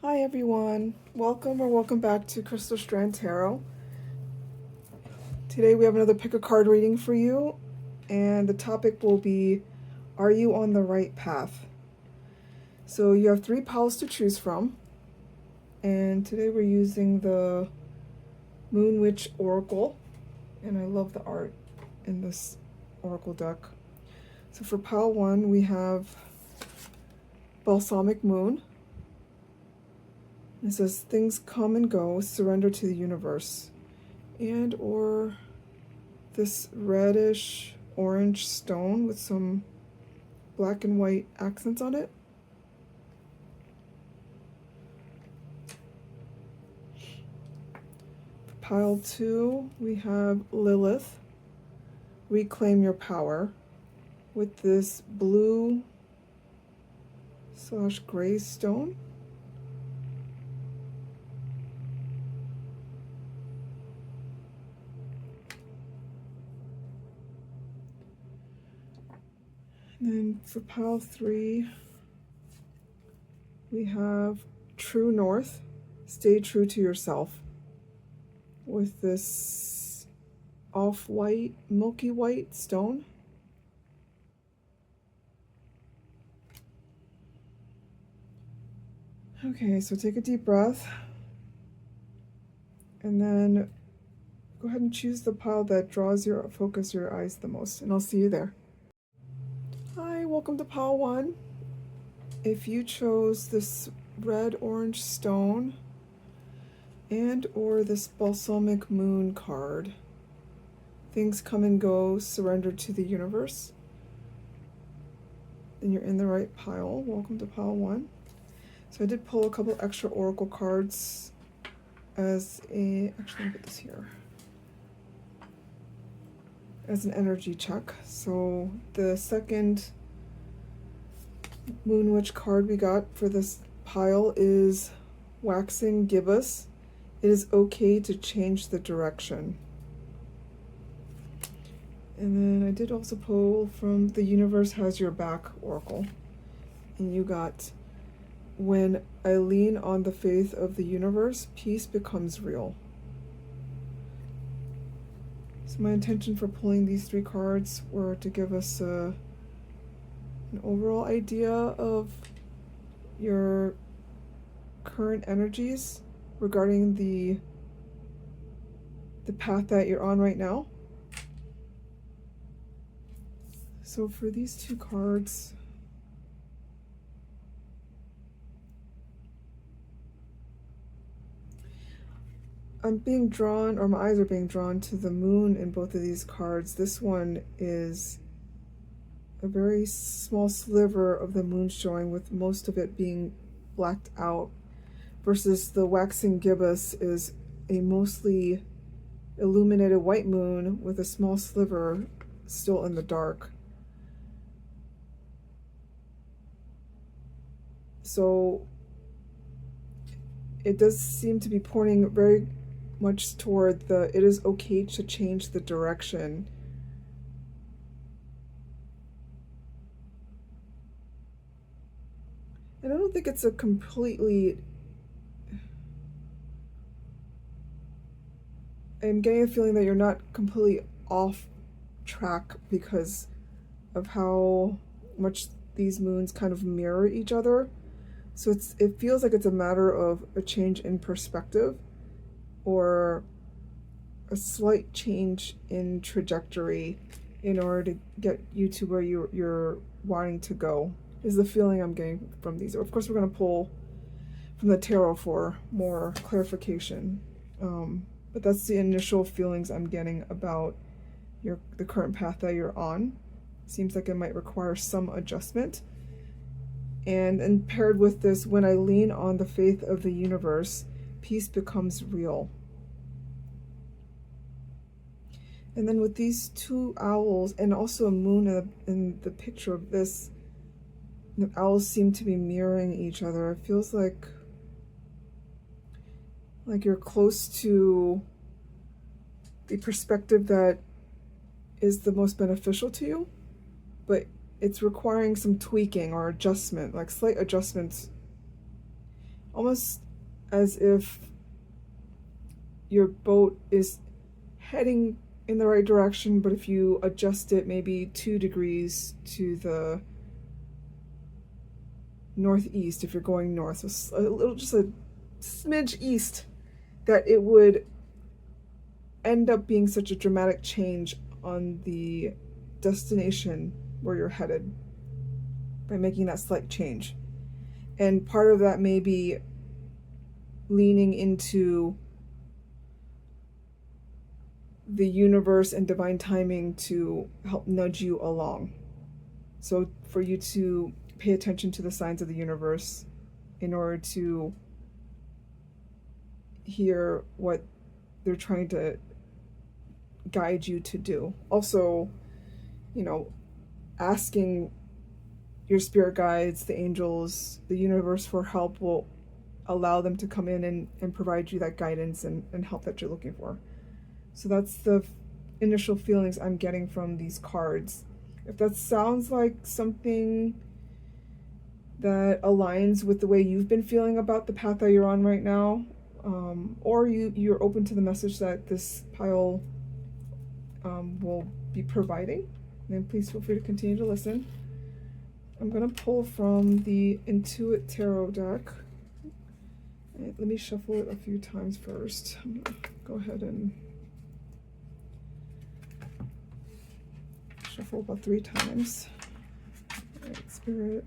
Hi everyone, welcome back to Crystal Strand Tarot. Today we have another pick a card reading for you, and the topic will be, are you on the right path? So you have 3 piles to choose from, and today we're using the Moon Witch Oracle, and I love the art in this Oracle deck. So for pile 1 we have Balsamic Moon. It says, things come and go, surrender to the universe. And or this reddish orange stone with some black and white accents on it. For pile 2 we have Lilith, reclaim your power, with this blue / gray stone. And then for pile 3, we have True North, stay true to yourself, with this off-white, milky white stone. Okay, so take a deep breath, and then go ahead and choose the pile that draws your focus, your eyes the most, and I'll see you there. Hi, welcome to pile 1. If you chose this red-orange stone and or this Balsamic Moon card, things come and go, surrender to the universe, then you're in the right pile. Welcome to pile 1. So I did pull a couple extra oracle cards as a, actually let me put this here, as an energy check. So the second Moon Witch card we got for this pile is Waxing Gibbous. It is okay to change the direction. And then I did also pull from the Universe Has Your Back Oracle. And you got, when I lean on the faith of the universe, peace becomes real. So my intention for pulling these 3 cards were to give us an overall idea of your current energies regarding the path that you're on right now. So for these 2 cards, I'm being drawn, or my eyes are being drawn to the moon in both of these cards. This one is a very small sliver of the moon showing, with most of it being blacked out, versus the Waxing Gibbous is a mostly illuminated white moon with a small sliver still in the dark. So it does seem to be pointing very much toward the, it is okay to change the direction. And I don't think it's a completely, I'm getting a feeling that you're not completely off track because of how much these moons kind of mirror each other. So it feels like it's a matter of a change in perspective, or a slight change in trajectory in order to get you to where you're wanting to go, is the feeling I'm getting from these. Of course, we're going to pull from the tarot for more clarification, but that's the initial feelings I'm getting about the current path that you're on. Seems like it might require some adjustment. And paired with this, when I lean on the faith of the universe, peace becomes real. And then with these 2 owls, and also a moon in the picture of this, the owls seem to be mirroring each other. It feels like you're close to the perspective that is the most beneficial to you, but it's requiring some tweaking or adjustment, like slight adjustments almost as if your boat is heading in the right direction, but if you adjust it maybe 2 degrees to the northeast, if you're going north, so a little, just a smidge east, that it would end up being such a dramatic change on the destination where you're headed by making that slight change. And part of that may be leaning into the universe and divine timing to help nudge you along. So for you to pay attention to the signs of the universe in order to hear what they're trying to guide you to do. Also, you know, asking your spirit guides, the angels, the universe for help will allow them to come in and provide you that guidance and help that you're looking for. So that's the initial feelings I'm getting from these cards. If that sounds like something that aligns with the way you've been feeling about the path that you're on right now, or you're open to the message that this pile will be providing, then please feel free to continue to listen. I'm going to pull from the In2it Tarot deck. Let me shuffle it a few times first. I'm going to go ahead and shuffle about 3 times. All right, Spirit,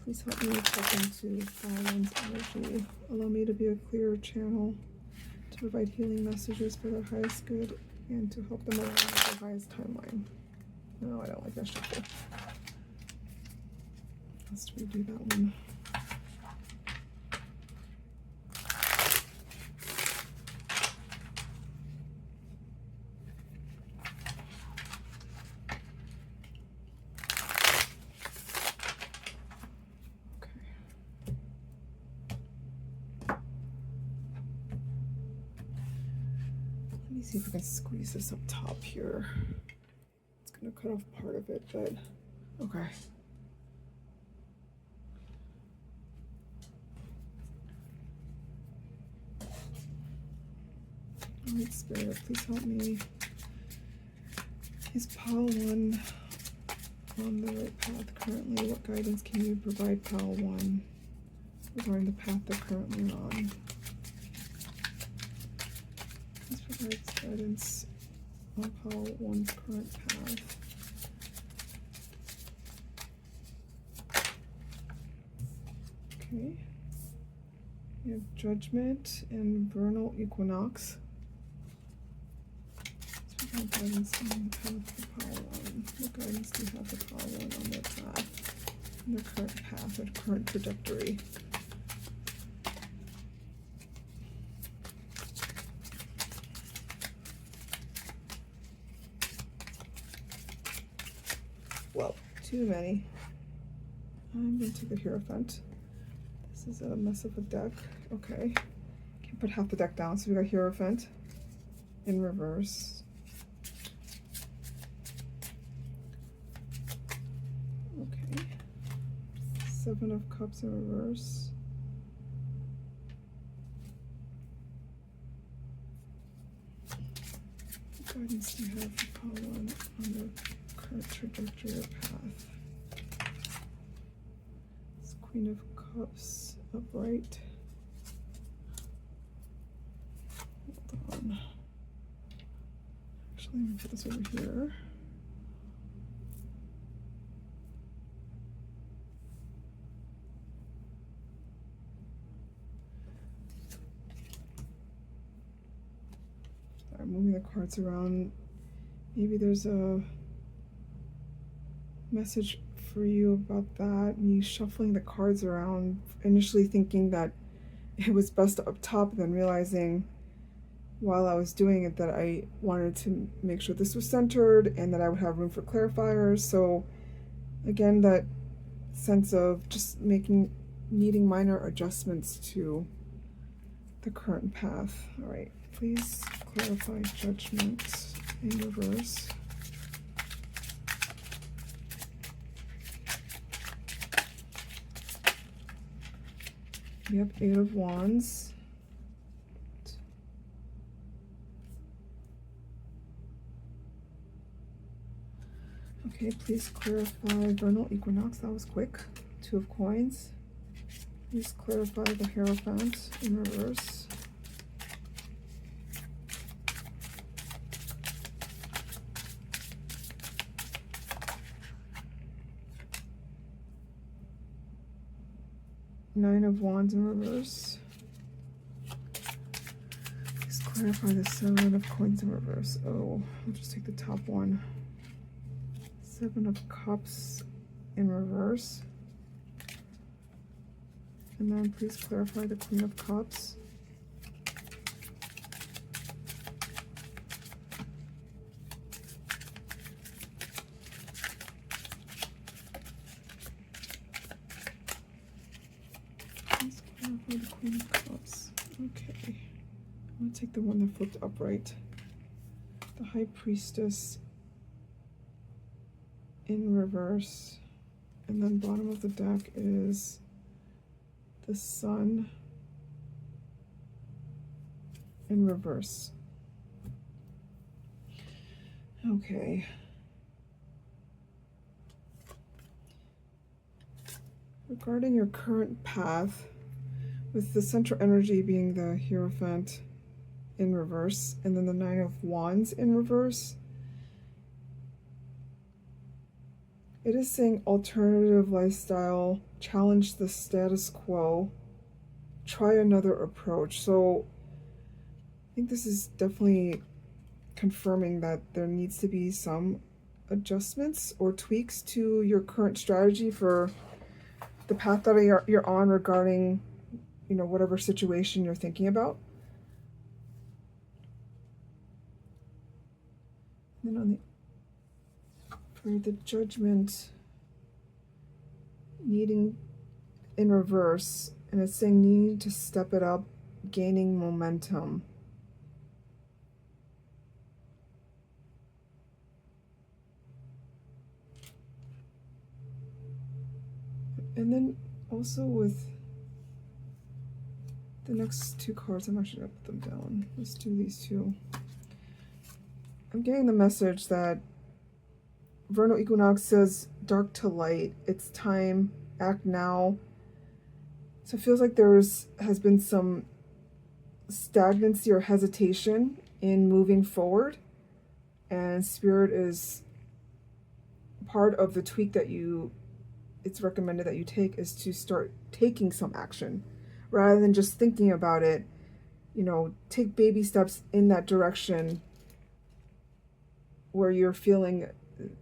please help me tap into Fallon's energy. Allow me to be a clearer channel to provide healing messages for their highest good and to help them align with their highest timeline. No, I don't like that shuffle. Let's redo that one. Let me see if I can squeeze this up top here. It's going to cut off part of it, but okay. Alright, Spirit, please help me. Is Pile 1 on the right path currently? What guidance can you provide Pile 1 regarding the path they're currently on? Please provide guidance on Pile 1's current path. Okay. We have Judgment and Vernal Equinox. What guidance do you have for Pile 1? What guidance do you have for Pile 1 on their path? On their current path, their current trajectory? Well, too many. I'm going to take the Hierophant. This is a mess of a deck. Okay. Can't put half the deck down, so we got Hierophant in reverse. Okay. 7 of Cups in reverse. What guidance do you have for Pile 1 on the current trajectory or path? It's Queen of Cups upright. Hold on. Actually, let me put this over here. I'm moving the cards around. Maybe there's a message for you about that. Me shuffling the cards around, initially thinking that it was best up top, and then realizing while I was doing it that I wanted to make sure this was centered and that I would have room for clarifiers. So again, that sense of just needing minor adjustments to the current path. All right, please clarify Judgment in reverse. We have 8 of Wands. Okay, please clarify vernal equinox. That was quick. 2 of Coins. Please clarify the Hierophant in reverse. Nine of Wands in reverse. Please clarify the 7 of Coins in reverse. Oh, I'll just take the top one. 7 of Cups in reverse. And then please clarify the Queen of Cups. Please clarify the Queen of Cups. Okay. I'm going to take the one that flipped upright. The High Priestess in reverse. And then bottom of the deck is the Sun in reverse. Okay. Regarding your current path, with the central energy being the Hierophant in reverse, and then the 9 of Wands in reverse, it is saying alternative lifestyle, challenge the status quo, try another approach. So I think this is definitely confirming that there needs to be some adjustments or tweaks to your current strategy for the path that you're on regarding, you know, whatever situation you're thinking about. And then on the for the Judgment needing in reverse, and it's saying need to step it up, gaining momentum. And then also with the next 2 cards, I'm actually going to put them down. Let's do these 2. I'm getting the message that vernal equinox says dark to light. It's time, act now. So it feels like has been some stagnancy or hesitation in moving forward, and Spirit is part of the tweak that it's recommended that you take is to start taking some action rather than just thinking about it. You know, take baby steps in that direction where you're feeling,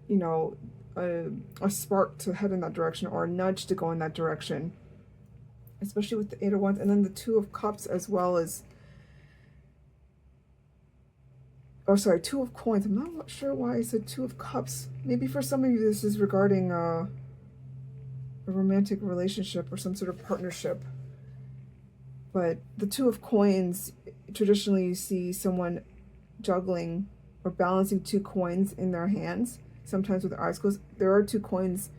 you know, a spark to head in that direction, or a nudge to go in that direction, especially with the 8 of Wands, and then the 2 of Cups, as well as, oh sorry, 2 of Coins. I'm not sure why I said 2 of Cups. Maybe for some of you this is regarding a romantic relationship or some sort of partnership. But the 2 of Coins, traditionally you see someone juggling or balancing 2 coins in their hands, sometimes with their eyes closed. There are 2 coins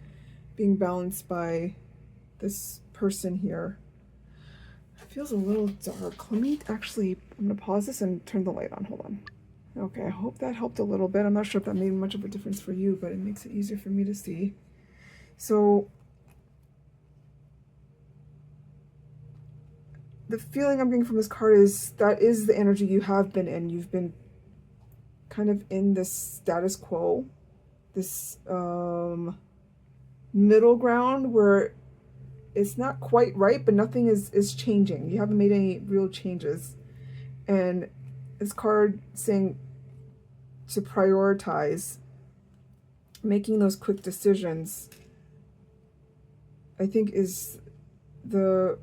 being balanced by this person here. It feels a little dark. Let me actually, I'm going to pause this and turn the light on. Hold on. Okay, I hope that helped a little bit. I'm not sure if that made much of a difference for you, but it makes it easier for me to see. So the feeling I'm getting from this card is that is the energy you have been in. You've been kind of in this status quo, this middle ground where it's not quite right, but nothing is changing. You haven't made any real changes. And this card saying to prioritize making those quick decisions, I think is the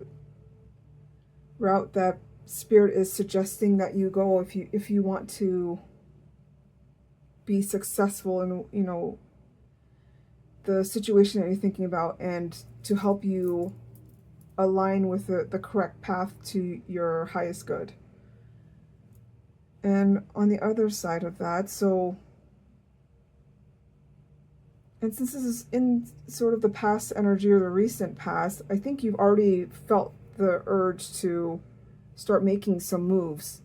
route that Spirit is suggesting that you go if you want to be successful in, you know, the situation that you're thinking about, and to help you align with the correct path to your highest good. And on the other side of that, so, and since this is in sort of the past energy or the recent past, I think you've already felt the urge to start making some moves.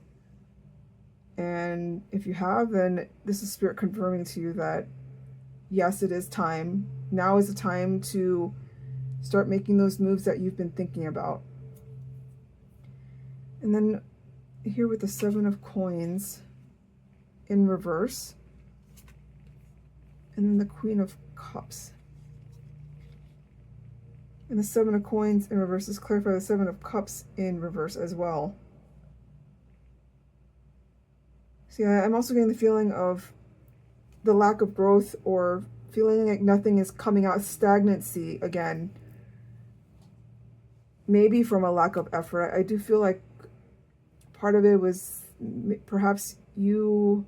And if you have, then this is Spirit confirming to you that yes, it is time. Now is the time to start making those moves that you've been thinking about. And then here with the Seven of Coins in reverse, and then the Queen of Cups. And the Seven of Coins in reverse is clarified by the Seven of Cups in reverse as well. So yeah, I'm also getting the feeling of the lack of growth, or feeling like nothing is coming out, stagnancy again. Maybe from a lack of effort. I do feel like part of it was perhaps you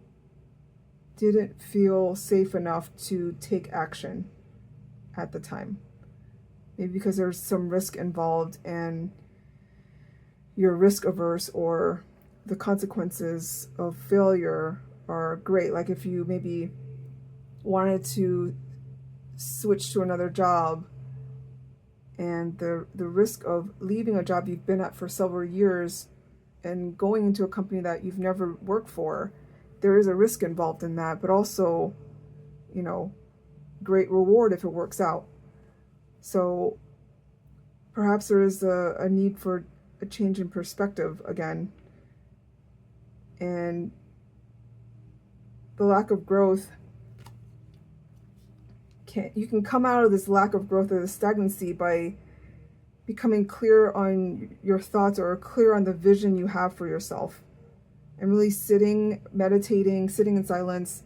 didn't feel safe enough to take action at the time. Maybe because there's some risk involved and you're risk averse, or the consequences of failure are great. Like if you maybe wanted to switch to another job, and the risk of leaving a job you've been at for several years and going into a company that you've never worked for, there is a risk involved in that, but also, you know, great reward if it works out. So perhaps there is a need for a change in perspective again. And the lack of growth, you can come out of this lack of growth or the stagnancy by becoming clear on your thoughts, or clear on the vision you have for yourself, and really sitting, meditating, sitting in silence,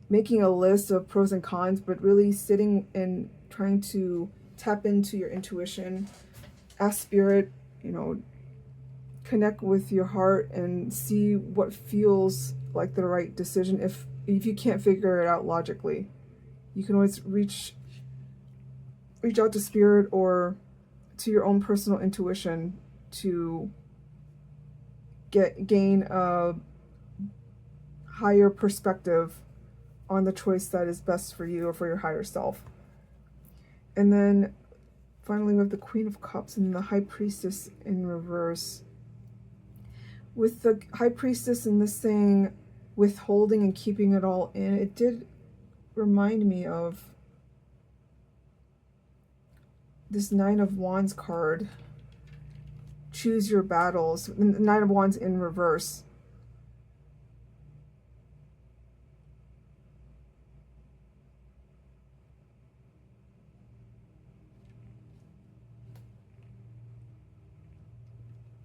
making a list of pros and cons, but really sitting and trying to tap into your intuition, ask Spirit, you know, connect with your heart and see what feels like the right decision. If you can't figure it out logically, you can always reach out to Spirit or to your own personal intuition to gain a higher perspective on the choice that is best for you or for your higher self. And then finally we have the Queen of Cups and the High Priestess in reverse. With the High Priestess in this saying withholding and keeping it all in, it did remind me of this Nine of Wands card. Choose your battles. The Nine of Wands in reverse.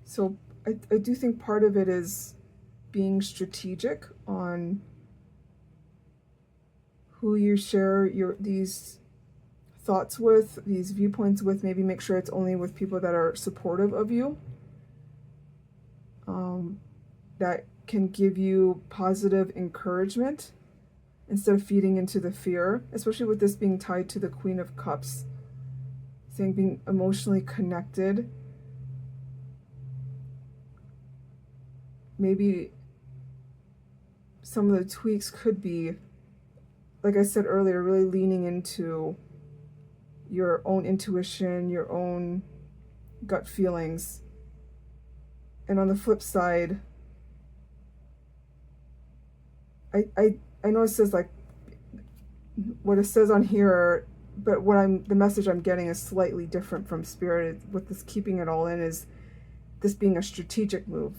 So I do think part of it is being strategic on who you share these thoughts with, these viewpoints with. Maybe make sure it's only with people that are supportive of you, that can give you positive encouragement instead of feeding into the fear, especially with this being tied to the Queen of Cups, saying being emotionally connected. Maybe some of the tweaks could be, like I said earlier, really leaning into your own intuition, your own gut feelings. And on the flip side, I know it says like what it says on here, but the message I'm getting is slightly different from Spirit. With this keeping it all in, is this being a strategic move.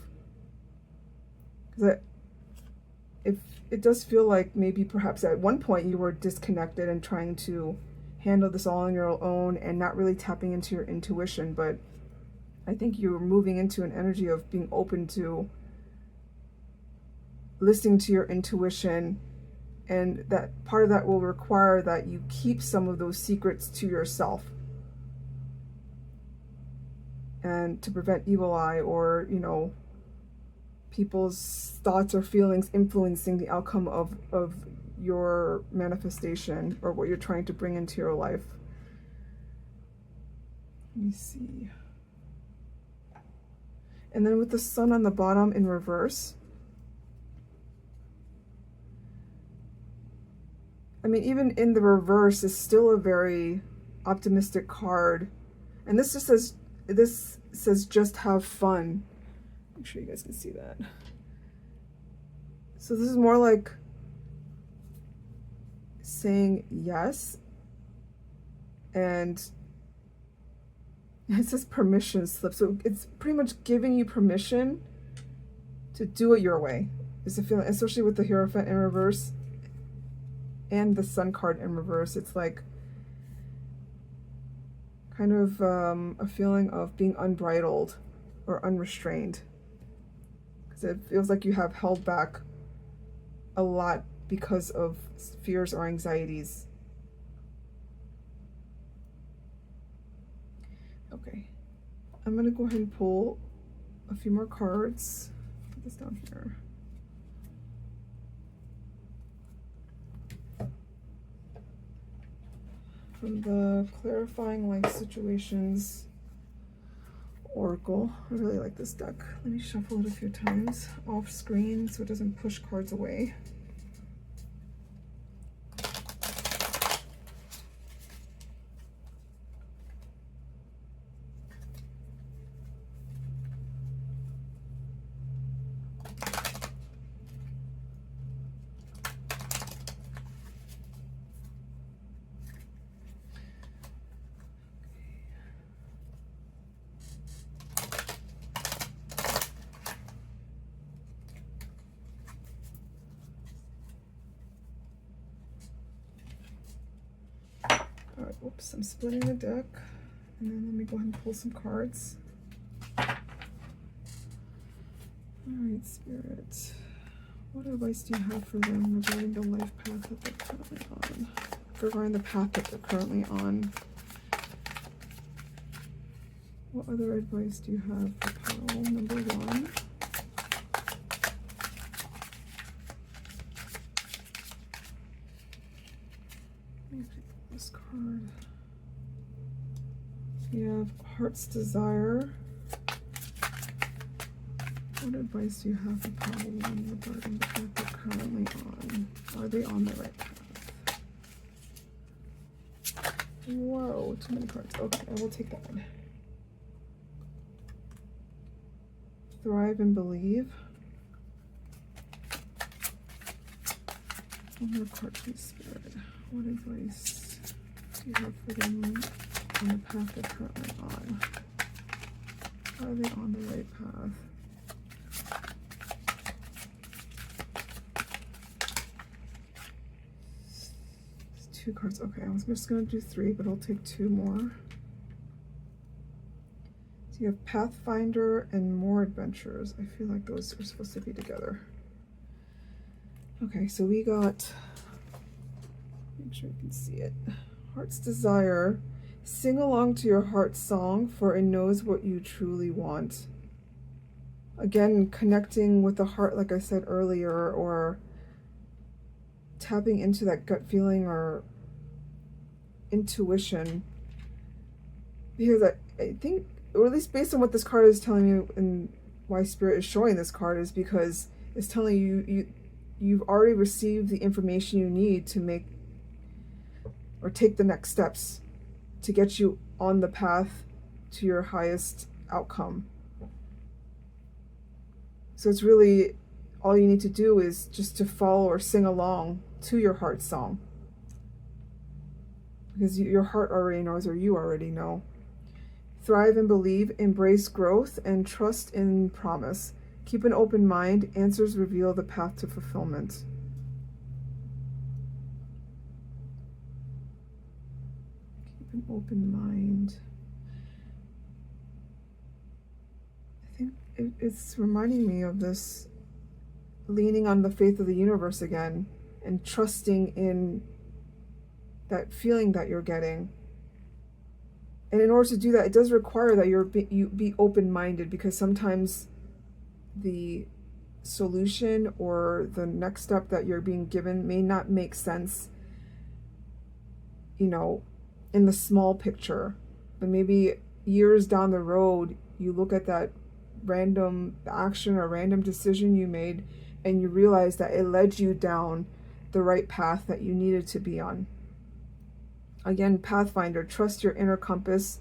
Because it does feel like maybe perhaps at one point you were disconnected and trying to handle this all on your own and not really tapping into your intuition, but I think you're moving into an energy of being open to listening to your intuition, and that part of that will require that you keep some of those secrets to yourself, and to prevent evil eye or, you know, people's thoughts or feelings influencing the outcome of your manifestation or what you're trying to bring into your life. Let me see. And then with the Sun on the bottom in reverse, I mean, even in the reverse is still a very optimistic card. And this just says this says just have fun. Make sure you guys can see that. So this is more like saying yes, and it says permission slip. So it's pretty much giving you permission to do it your way. Is the feeling, especially with the Hierophant in reverse and the Sun card in reverse. It's like kind of a feeling of being unbridled or unrestrained, because it feels like you have held back a lot because of fears or anxieties. Okay, I'm gonna go ahead and pull a few more cards. Put this down here. From the Clarifying Life Situations Oracle. I really like this deck. Let me shuffle it a few times off screen so it doesn't push cards away. Alright, whoops, I'm splitting the deck. And then let me go ahead and pull some cards. Alright, Spirit. What advice do you have for them regarding the life path that they're currently on? Regarding the path that they're currently on. What other advice do you have for Pearl number 1? This card. We have Heart's Desire. What advice do you have for Pearl 1 regarding the path they're currently on? Are they on the right path? Whoa, too many cards. Okay, I will take that one. Thrive and Believe. One more card, please, Spirit. What advice do you have for them on the path they're currently on? Are they on the right path? 2 cards. Okay, I was just going to do 3, but I'll take 2 more. So you have Pathfinder and More Adventures. I feel like those are supposed to be together. Okay, so we got, make sure you can see it. Heart's Desire. Sing along to your heart's song, for it knows what you truly want. Again, connecting with the heart, like I said earlier, or tapping into that gut feeling or intuition. Because I think, or at least based on what this card is telling me and why Spirit is showing this card, is because it's telling you you've already received the information you need to make or take the next steps to get you on the path to your highest outcome. So it's really, all you need to do is just to follow or sing along to your heart song. Because your heart already knows, or you already know. Thrive and Believe, embrace growth and trust in promise. Keep an open mind, answers reveal the path to fulfillment. Keep an open mind. I think it's reminding me of this leaning on the faith of the universe again and trusting in that feeling that you're getting. And in order to do that, it does require that you be open-minded, because sometimes the solution or the next step that you're being given may not make sense, you know, in the small picture. But maybe years down the road, you look at that random action or random decision you made and you realize that it led you down the right path that you needed to be on. Again, Pathfinder, trust your inner compass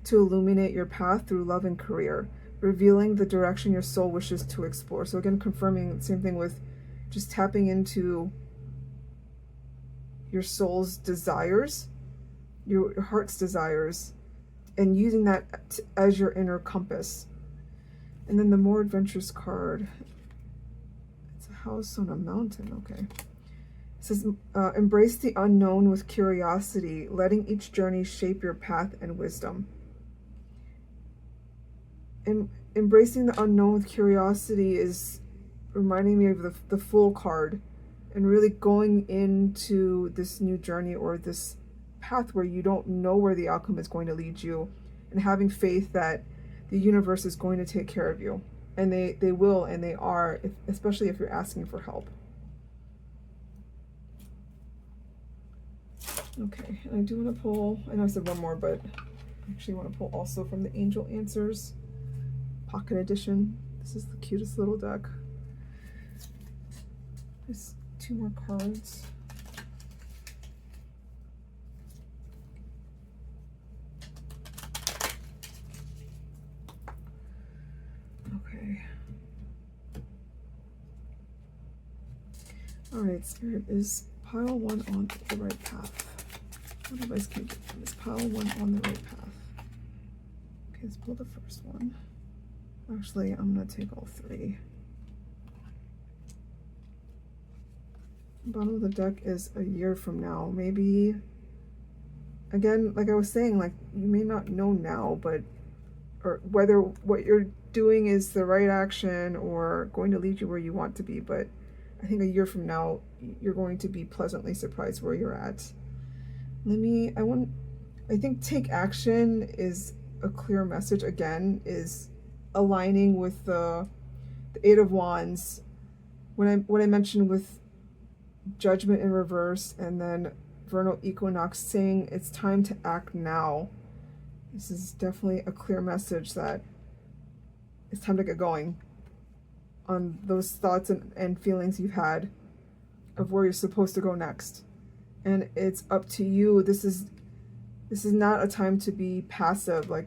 to illuminate your path through love and career, revealing the direction your soul wishes to explore. So again, confirming the same thing with just tapping into your soul's desires, your heart's desires, and using that as your inner compass. And then the more adventurous card, it's a house on a mountain. Okay. It says, embrace the unknown with curiosity, letting each journey shape your path and wisdom. And embracing the unknown with curiosity is reminding me of the Fool card, and really going into this new journey or this path where you don't know where the outcome is going to lead you, and having faith that the universe is going to take care of you. And they will, and they are, especially if you're asking for help. Okay, and I do want to pull, I know I said one more, but I actually want to pull also from the Angel Answers Pocket Edition. This is the cutest little deck. There's 2 more cards. Okay. Alright, Spirit, is pile 1 on the right path? What advice can you give from this? Pile 1 on the right path. Okay, let's pull the first one. Actually, I'm going to take all 3. Bottom of the deck is a year from now. Maybe, again, like I was saying, like, you may not know now, but, or whether what you're doing is the right action or going to lead you where you want to be, but I think a year from now, you're going to be pleasantly surprised where you're at. I think take action is a clear message, again, is aligning with the 8 of Wands. When I mentioned with Judgment in reverse and then Vernal Equinox, saying it's time to act now. This is definitely a clear message that it's time to get going on those thoughts and feelings you've had of where you're supposed to go next. And it's up to you. This is not a time to be passive. Like,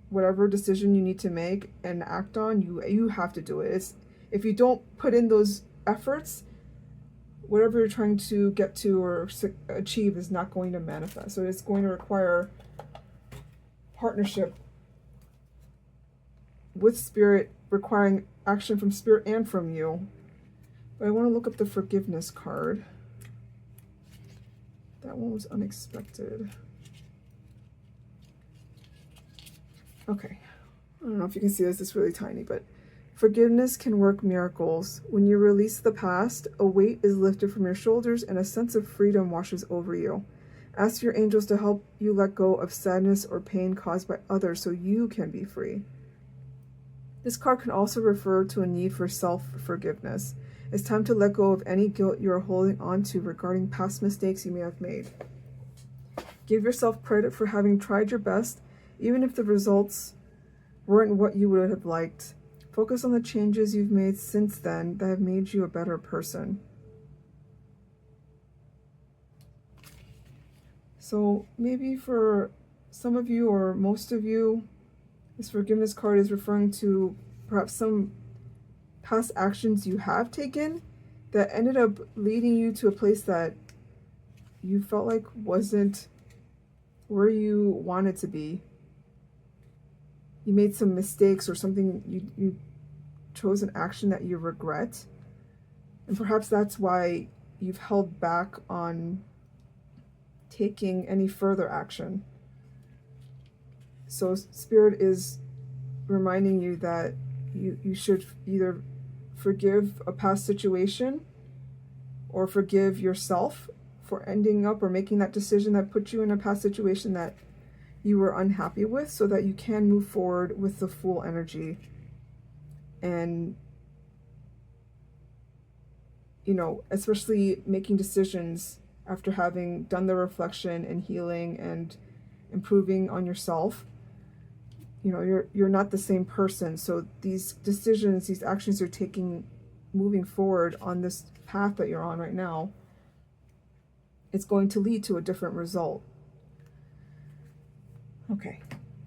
whatever decision you need to make and act on, you have to do it. If you don't put in those efforts, whatever you're trying to get to or achieve is not going to manifest. So it's going to require partnership with Spirit, requiring action from Spirit and from you. But I want to look up the Forgiveness card. That one was unexpected. Okay. I don't know if you can see this. It's really tiny, but forgiveness can work miracles. When you release the past, a weight is lifted from your shoulders and a sense of freedom washes over you. Ask your angels to help you let go of sadness or pain caused by others so you can be free. This card can also refer to a need for self-forgiveness. It's time to let go of any guilt you are holding on to regarding past mistakes you may have made. Give yourself credit for having tried your best, even if the results weren't what you would have liked. Focus on the changes you've made since then that have made you a better person. So maybe for some of you or most of you, this forgiveness card is referring to perhaps some past actions you have taken that ended up leading you to a place that you felt like wasn't where you wanted to be. You made some mistakes or something, you chose an action that you regret. And perhaps that's why you've held back on taking any further action. So Spirit is reminding you that you should either forgive a past situation or forgive yourself for ending up or making that decision that put you in a past situation that you were unhappy with, so that you can move forward with the Fool energy and, you know, especially making decisions after having done the reflection and healing and improving on yourself. You know, you're not the same person. So these decisions, these actions you're taking moving forward on this path that you're on right now, it's going to lead to a different result. Okay,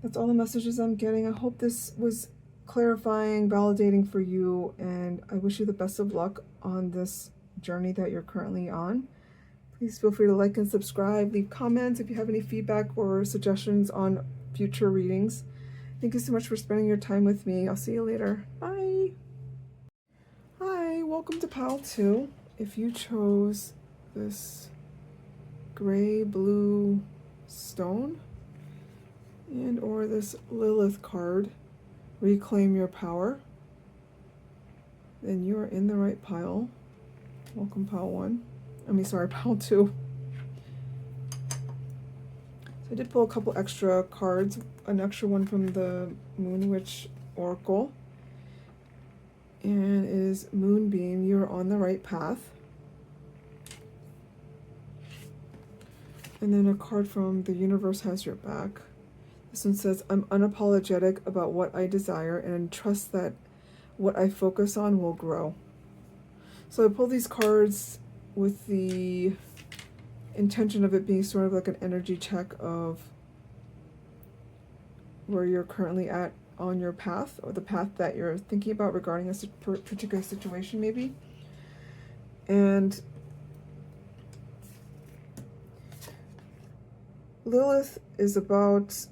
That's all the messages I'm getting. I hope this was clarifying, validating for you, and I wish you the best of luck on this journey that you're currently on. Please feel free to like and subscribe, leave comments if you have any feedback or suggestions on future readings. Thank you so much for spending your time with me. I'll see you later. Bye. Hi, welcome to Pile 2. If you chose this gray-blue stone and or this Lilith card, Reclaim Your Power, then you are in the right pile. Welcome, Pile 1. Pile 2. So I did pull a couple extra cards, an extra one from the Moon Witch Oracle. And it is Moonbeam, you're on the right path. And then a card from The Universe Has Your Back. This one says, I'm unapologetic about what I desire and trust that what I focus on will grow. So I pulled these cards with the intention of it being sort of like an energy check of where you're currently at on your path, or the path that you're thinking about regarding a particular situation maybe. And Lilith is about,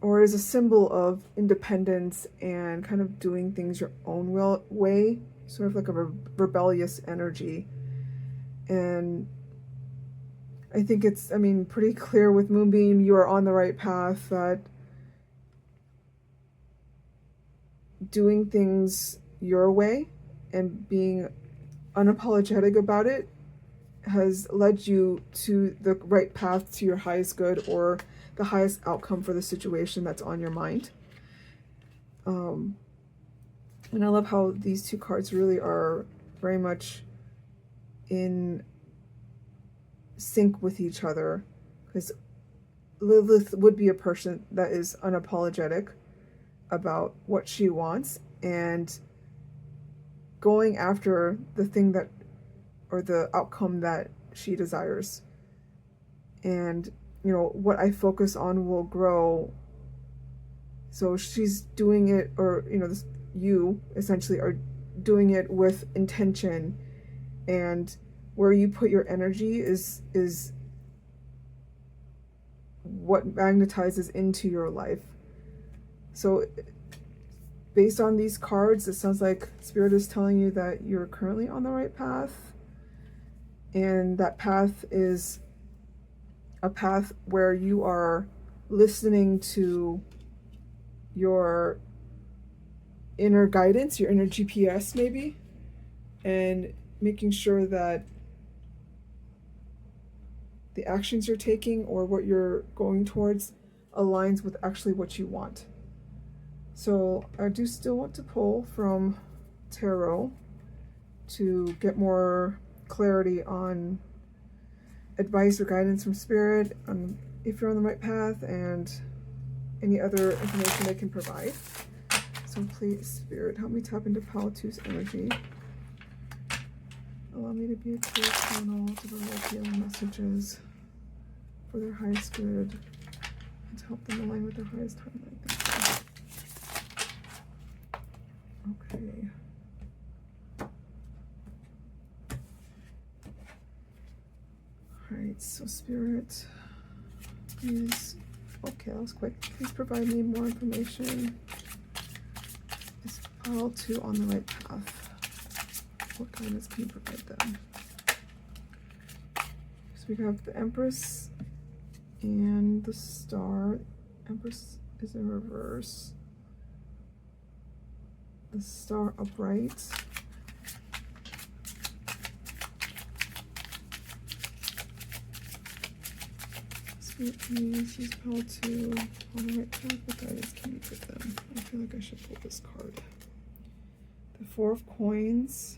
or is a symbol of independence and kind of doing things your own way, sort of like a rebellious energy. And I think it's, pretty clear with Moonbeam, you are on the right path, that doing things your way and being unapologetic about it has led you to the right path to your highest good or the highest outcome for the situation that's on your mind. And I love how these two cards really are very much in sync with each other, because Lilith would be a person that is unapologetic about what she wants and going after the thing that, or the outcome that she desires. And what I focus on will grow. So she's doing it, or you essentially are doing it with intention, and where you put your energy is what magnetizes into your life. So based on these cards, it sounds like Spirit is telling you that you're currently on the right path, and that path is a path where you are listening to your inner guidance, your inner GPS maybe, and making sure that the actions you're taking or what you're going towards aligns with actually what you want. So I do still want to pull from tarot to get more clarity on advice or guidance from Spirit, if you're on the right path, and any other information they can provide. So please, Spirit, help me tap into Pile 2's energy. Allow me to be a clear channel to provide healing messages for their highest good and to help them align with their highest timeline. Okay. Alright, so Spirit, please, okay, that was quick. Please provide me more information. Is Pile 2 on the right path? What guidance can you provide them? So we have the Empress and the Star. Empress is in reverse. The Star upright. Spirit, please use Pile 2 on the right path. What guidance can you give them? I feel like I should pull this card. The Four of Coins.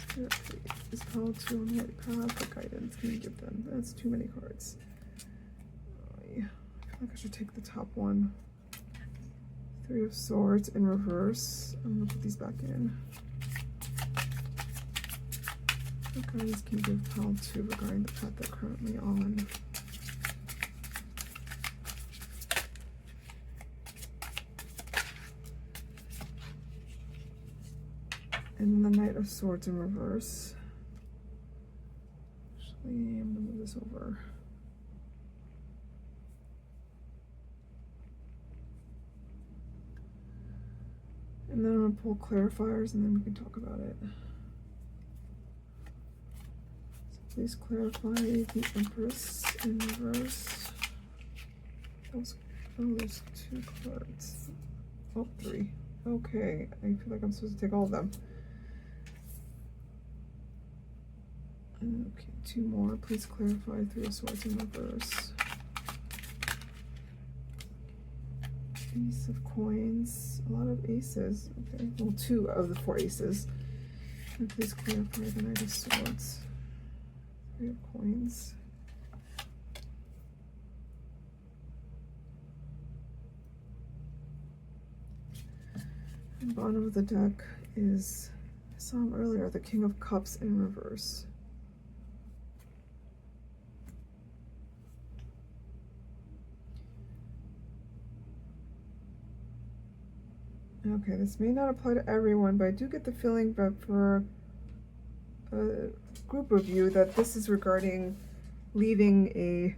Spirit, please. Is Pile 2 on the right path? What guidance can you give them? That's too many cards. I feel like I should take the top one. Three of Swords in reverse. I'm going to put these back in. What guidance can you give Pile 2 regarding the path they're currently on? And the Knight of Swords in reverse. Actually, I'm going to move this over. And then I'm going to pull clarifiers and then we can talk about it. So please clarify the Empress in reverse. Oh, there's 2 cards. Oh, 3. Okay, I feel like I'm supposed to take all of them. Okay, 2 more. Please clarify 3 of Swords in reverse. Ace of Coins. A lot of aces. Okay, well, 2 of the 4 aces. And please clarify the Knight of Swords. 3 of Coins. And bottom of the deck is, I saw him earlier, the King of Cups in reverse. Okay, this may not apply to everyone, but I do get the feeling that for a group of you that this is regarding leaving a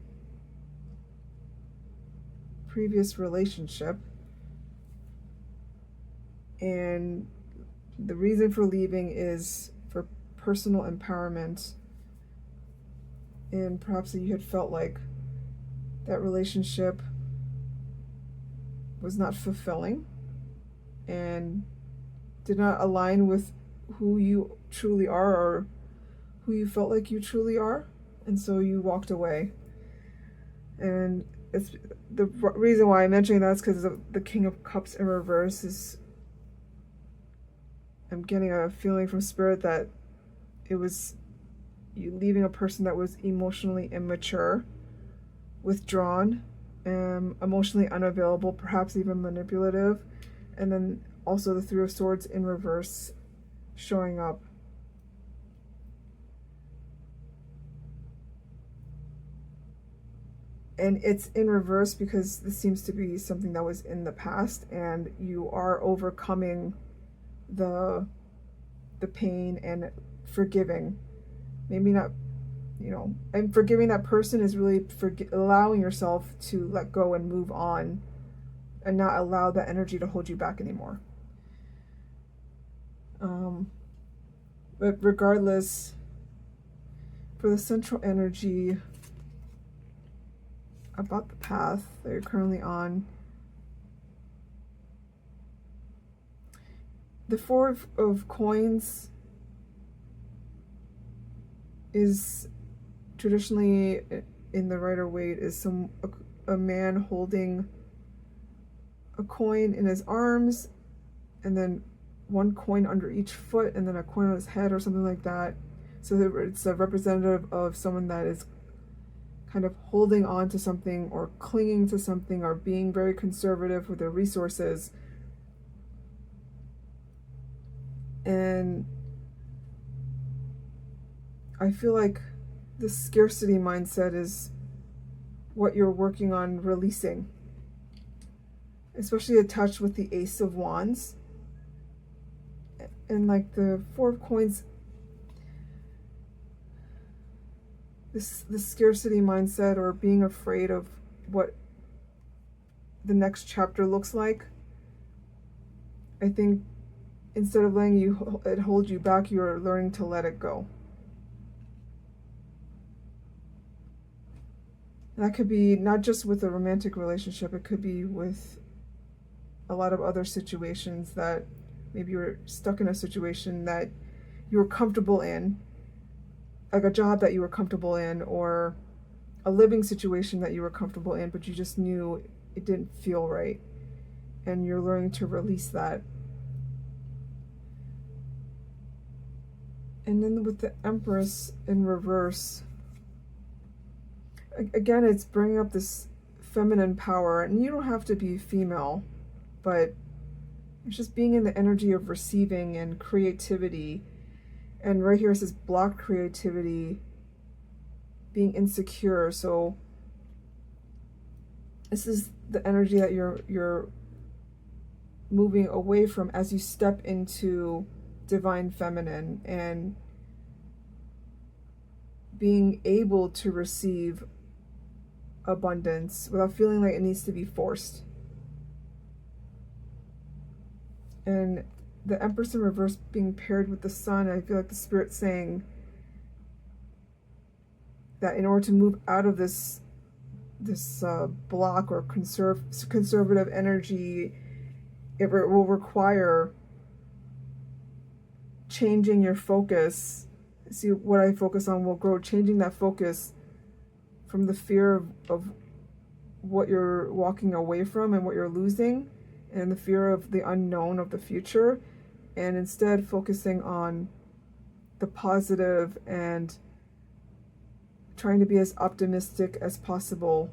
previous relationship. And the reason for leaving is for personal empowerment. And perhaps that you had felt like that relationship was not fulfilling and did not align with who you truly are or who you felt like you truly are. And so you walked away. And it's the reason why I'm mentioning that is because the King of Cups in reverse is, I'm getting a feeling from Spirit that it was you leaving a person that was emotionally immature, withdrawn, emotionally unavailable, perhaps even manipulative. And then also the 3 of Swords in reverse showing up. And it's in reverse because this seems to be something that was in the past, and you are overcoming the pain and forgiving. Maybe not, you know, and forgiving that person is really allowing yourself to let go and move on and not allow that energy to hold you back anymore. But regardless, for the central energy about the path that you're currently on, the 4 of Coins is traditionally in the Rider-Waite is a man holding a coin in his arms and then 1 coin under each foot and then a coin on his head or something like that. So it's a representative of someone that is kind of holding on to something or clinging to something or being very conservative with their resources. And I feel like the scarcity mindset is what you're working on releasing, especially attached with the Ace of Wands. And like the 4 of Coins, the scarcity mindset or being afraid of what the next chapter looks like. I think instead of letting it hold you back, you're learning to let it go. That could be not just with a romantic relationship, it could be with a lot of other situations that maybe you're stuck in a situation that you were comfortable in, like a job that you were comfortable in, or a living situation that you were comfortable in, but you just knew it didn't feel right. And you're learning to release that. And then with the Empress in reverse, again, it's bringing up this feminine power, and you don't have to be female, but it's just being in the energy of receiving and creativity. And right here it says blocked creativity, being insecure. So this is the energy that you're moving away from as you step into divine feminine and being able to receive abundance without feeling like it needs to be forced. And the Empress in reverse being paired with the Sun, I feel like the Spirit's saying that in order to move out of this block or conservative energy, it will require changing your focus. See, what I focus on will grow, changing that focus from the fear of what you're walking away from and what you're losing, and the fear of the unknown of the future, and instead focusing on the positive and trying to be as optimistic as possible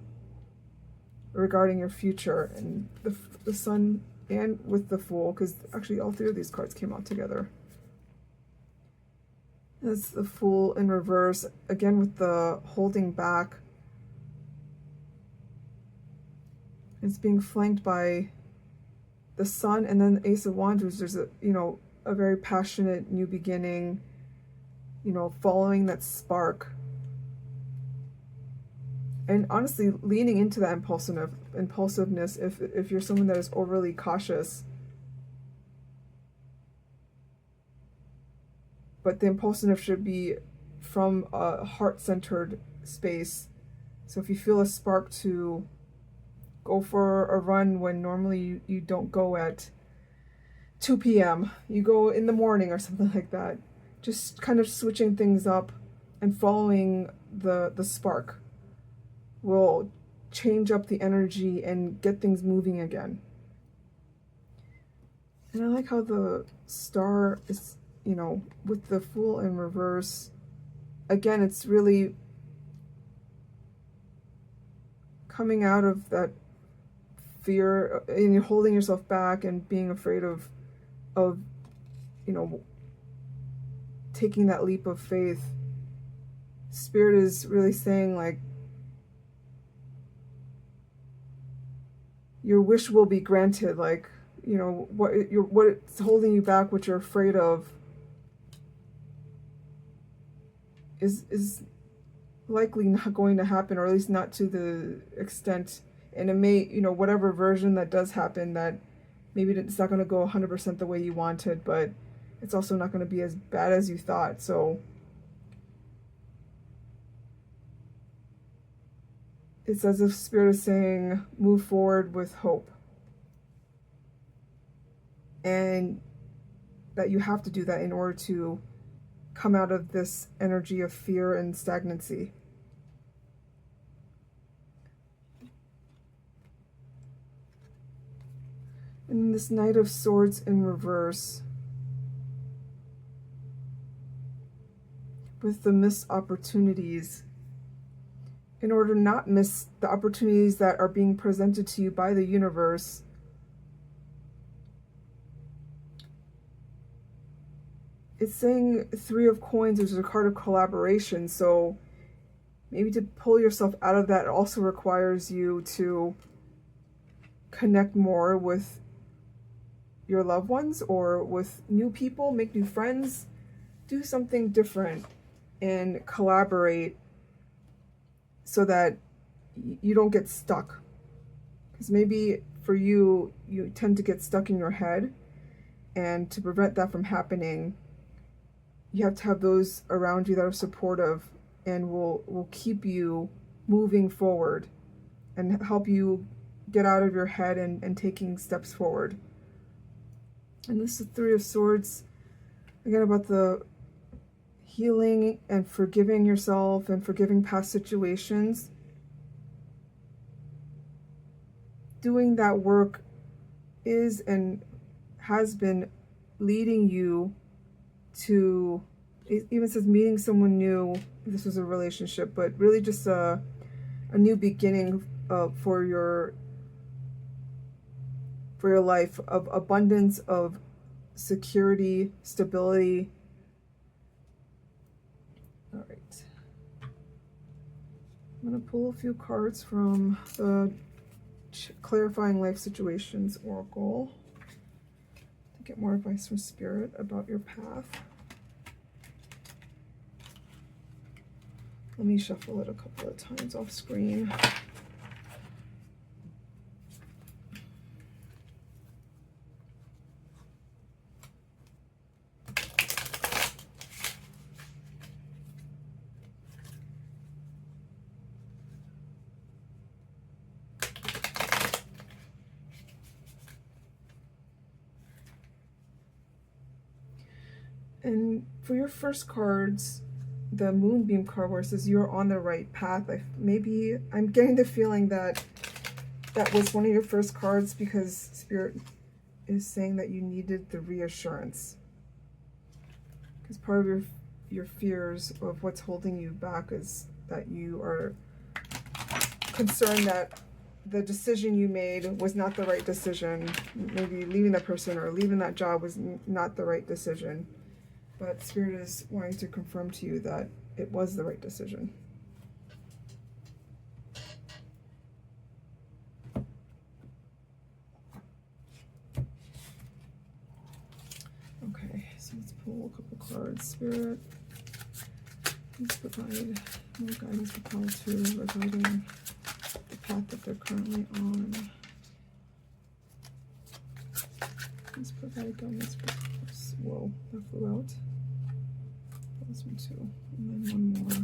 regarding your future. And the Sun, and with the Fool, because actually all three of these cards came out together. That's the Fool in reverse, again with the holding back. It's being flanked by the Sun, and then the Ace of Wands. There's a very passionate new beginning, following that spark. And honestly, leaning into that impulsiveness if you're someone that is overly cautious. But the impulsiveness should be from a heart-centered space. So if you feel a spark to go for a run when normally you don't go at 2 p.m., you go in the morning or something like that. Just kind of switching things up and following the spark will change up the energy and get things moving again. And I like how the Star is, with the Fool in reverse. Again, it's really coming out of that fear, and you're holding yourself back and being afraid of taking that leap of faith. Spirit is really saying, like, your wish will be granted. Like, what's holding you back, what you're afraid of, is likely not going to happen, or at least not to the extent. And it may, whatever version that does happen, that maybe it's not going to go 100% the way you wanted, but it's also not going to be as bad as you thought. So it's as if Spirit is saying, move forward with hope. And that you have to do that in order to come out of this energy of fear and stagnancy. And this Knight of Swords in reverse, with the missed opportunities, in order to not miss the opportunities that are being presented to you by the universe, it's saying Three of Coins, which is a card of collaboration. So maybe to pull yourself out of that also requires you to connect more with your loved ones or with new people, make new friends, do something different and collaborate so that you don't get stuck. Because maybe for you, you tend to get stuck in your head, and to prevent that from happening, you have to have those around you that are supportive and will keep you moving forward and help you get out of your head and taking steps forward. And this is Three of Swords, again, about the healing and forgiving yourself and forgiving past situations. Doing that work is and has been leading you to, it even says meeting someone new. This was a relationship, but really just a new beginning for your life, of abundance, of security, stability. All right. I'm going to pull a few cards from the Clarifying Life Situations Oracle Get more advice from Spirit about your path. Let me shuffle it a couple of times off screen. And for your first cards, the Moonbeam card where it says you're on the right path, maybe I'm getting the feeling that that was one of your first cards because Spirit is saying that you needed the reassurance. Because part of your fears of what's holding you back is that you are concerned that the decision you made was not the right decision. Maybe leaving that person or leaving that job was not the right decision. But Spirit is wanting to confirm to you that it was the right decision. Okay, so let's pull a couple cards. Spirit, please provide more guidance for Pile 2 regarding the path that they're currently on. Please provide guidance for... Whoa, that flew out. This one too. And then one more.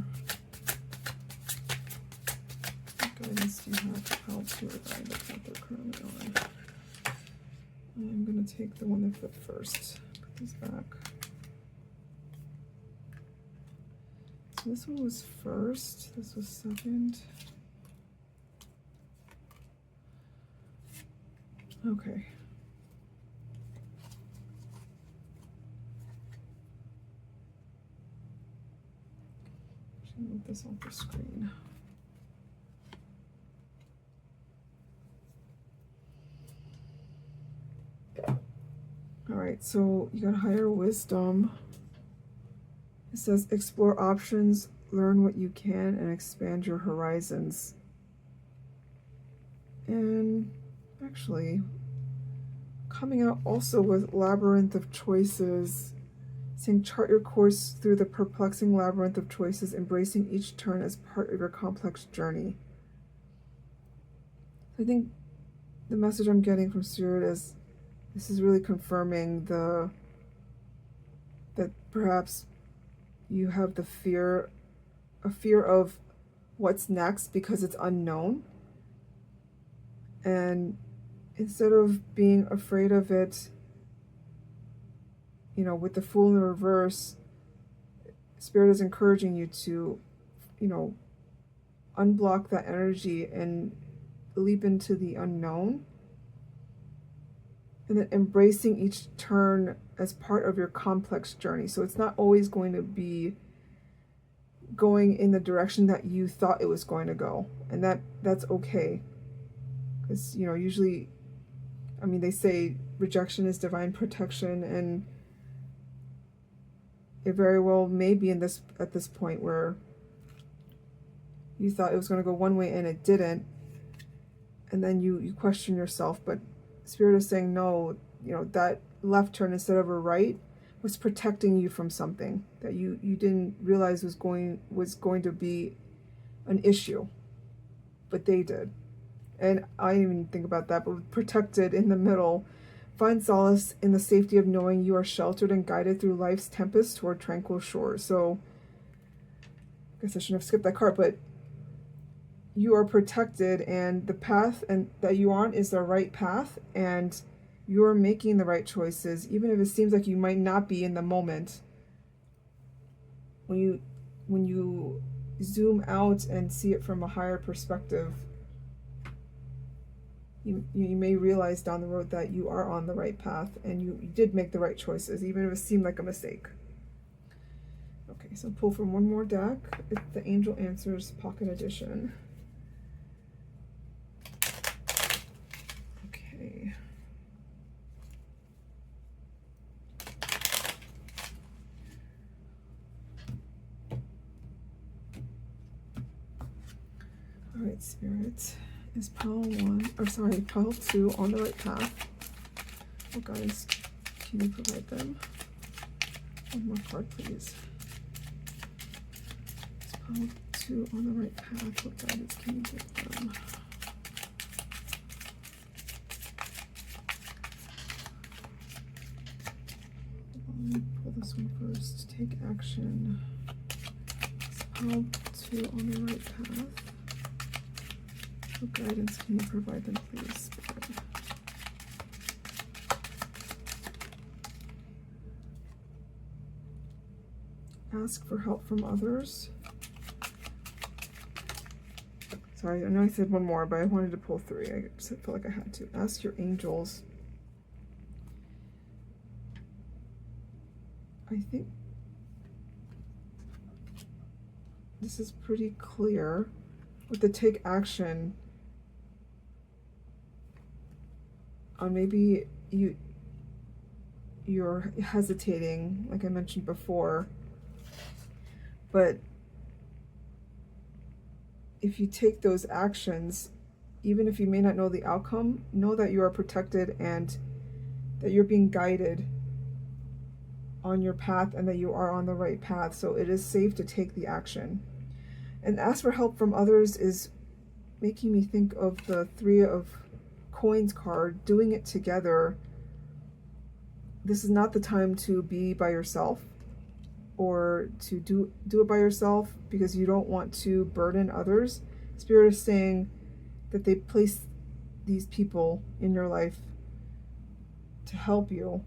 What guidance do you have for Pile 2 regarding the path they're currently on? I'm going to take the one that flipped first. Put these back. So this one was first. This was second. Okay. Move this off the screen. All right, so you got higher wisdom. It says explore options, learn what you can, and expand your horizons. And actually, coming out also with labyrinth of choices. Saying chart your course through the perplexing labyrinth of choices, embracing each turn as part of your complex journey. I think the message I'm getting from Spirit is this is really confirming that perhaps you have a fear of what's next because it's unknown. And instead of being afraid of it, you know, with the Fool in the reverse, Spirit is encouraging you to, you know, unblock that energy and leap into the unknown. And then embracing each turn as part of your complex journey. So it's not always going to be going in the direction that you thought it was going to go. And that's okay. Because, you know, usually, I mean, they say rejection is divine protection, and it very well may be at this point where you thought it was going to go one way and it didn't, and then you question yourself. But Spirit is saying no, you know, that left turn instead of a right was protecting you from something that you didn't realize was going to be an issue, but they did. And I didn't even think about that, but protected in the middle. Find solace in the safety of knowing you are sheltered and guided through life's tempest toward tranquil shores. So, I guess I shouldn't have skipped that card, but you are protected, and the path that you're on is the right path, and you're making the right choices, even if it seems like you might not be in the moment. When you zoom out and see it from a higher perspective, you may realize down the road that you are on the right path and you did make the right choices, even if it seemed like a mistake. Okay, so pull from one more deck. It's the Angel Answers Pocket Edition. Okay. All right, Spirit. Is pile 2 on the right path? Oh, guys, can you provide them? One more card, please. Pile 2 on the right path. What guidance can you give them? Let me pull this one first. Take action. Pile 2 on the right path. What guidance can you provide them, please, Spirit? Ask for help from others. Sorry, I know I said one more, but I wanted to pull 3. I just felt like I had to. Ask your angels. I think this is pretty clear. With the take action, maybe you're hesitating, like I mentioned before, but if you take those actions, even if you may not know the outcome, know that you are protected and that you're being guided on your path and that you are on the right path. So it is safe to take the action. And ask for help from others is making me think of the 3 of Coins card, doing it together. This is not the time to be by yourself or to do it by yourself because you don't want to burden others. Spirit is saying that they place these people in your life to help you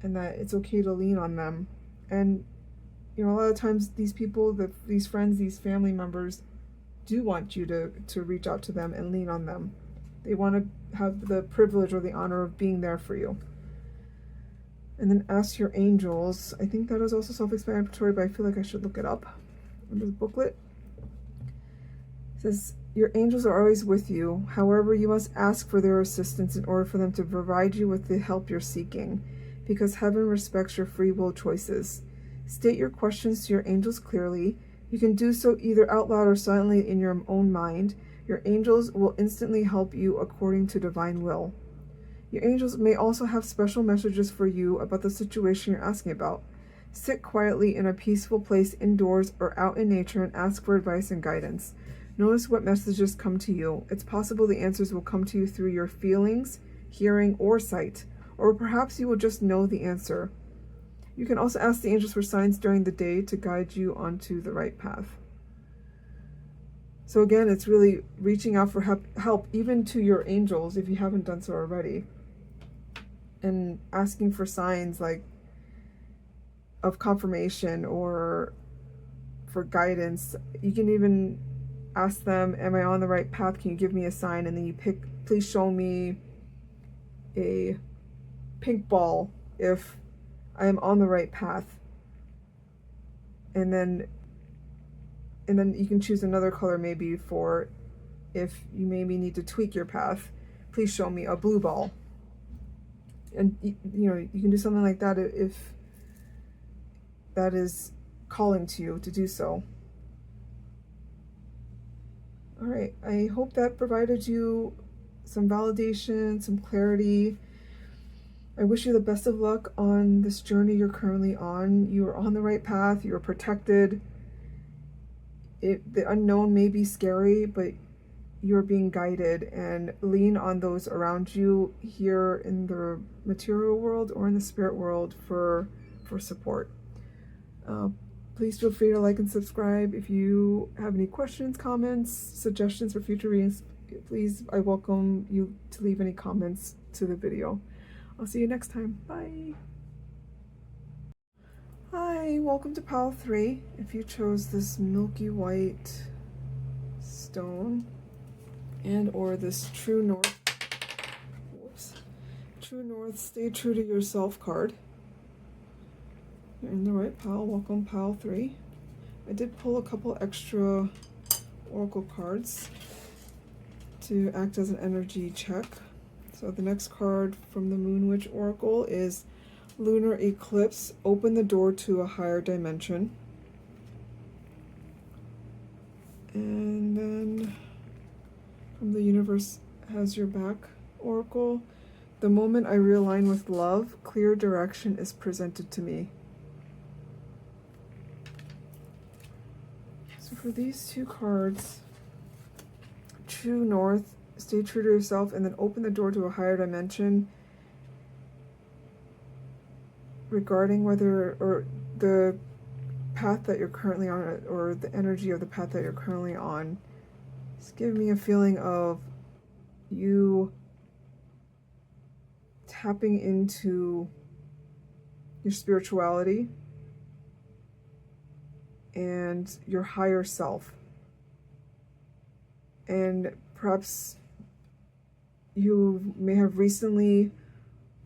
and that it's okay to lean on them. And you know, a lot of times these people, these friends, these family members do want you to reach out to them and lean on them. They want to have the privilege or the honor of being there for you. And then ask your angels. I think that is also self-explanatory, but I feel like I should look it up in this booklet. It says, your angels are always with you. However, you must ask for their assistance in order for them to provide you with the help you're seeking, because heaven respects your free will choices. State your questions to your angels clearly. You can do so either out loud or silently in your own mind. Your angels will instantly help you according to divine will. Your angels may also have special messages for you about the situation you're asking about. Sit quietly in a peaceful place indoors or out in nature and ask for advice and guidance. Notice what messages come to you. It's possible the answers will come to you through your feelings, hearing, or sight, or perhaps you will just know the answer. You can also ask the angels for signs during the day to guide you onto the right path. So again, it's really reaching out for help even to your angels if you haven't done so already. And asking for signs like of confirmation or for guidance. You can even ask them, am I on the right path? Can you give me a sign? And then you pick, please show me a pink ball if I am on the right path. And then you can choose another color maybe for if you maybe need to tweak your path. Please show me a blue ball. And you know, you can do something like that if that is calling to you to do so. All right, I hope that provided you some validation, some clarity. I wish you the best of luck on this journey you're currently on. You are on the right path. You are protected. The unknown may be scary, but you're being guided, and lean on those around you here in the material world or in the spirit world for support. Please feel free to like and subscribe. If you have any questions, comments, suggestions for future readings, please, I welcome you to leave any comments to the video. I'll see you next time. Bye. Hi, welcome to pile 3. If you chose this milky white stone and or this true north, true north, stay true to yourself card, you're in the right pile. Welcome pile 3. I did pull a couple extra oracle cards to act as an energy check. So the next card from the Moon Witch Oracle is Lunar Eclipse. Open the door to a higher dimension. And then from the Universe Has Your Back Oracle, The moment I realign with love, clear direction is presented to me. So for these two cards, true north, stay true to yourself, and then open the door to a higher dimension regarding whether, or the path that you're currently on, or the energy of the path that you're currently on. It's giving me a feeling of you tapping into your spirituality and your higher self. And perhaps you may have recently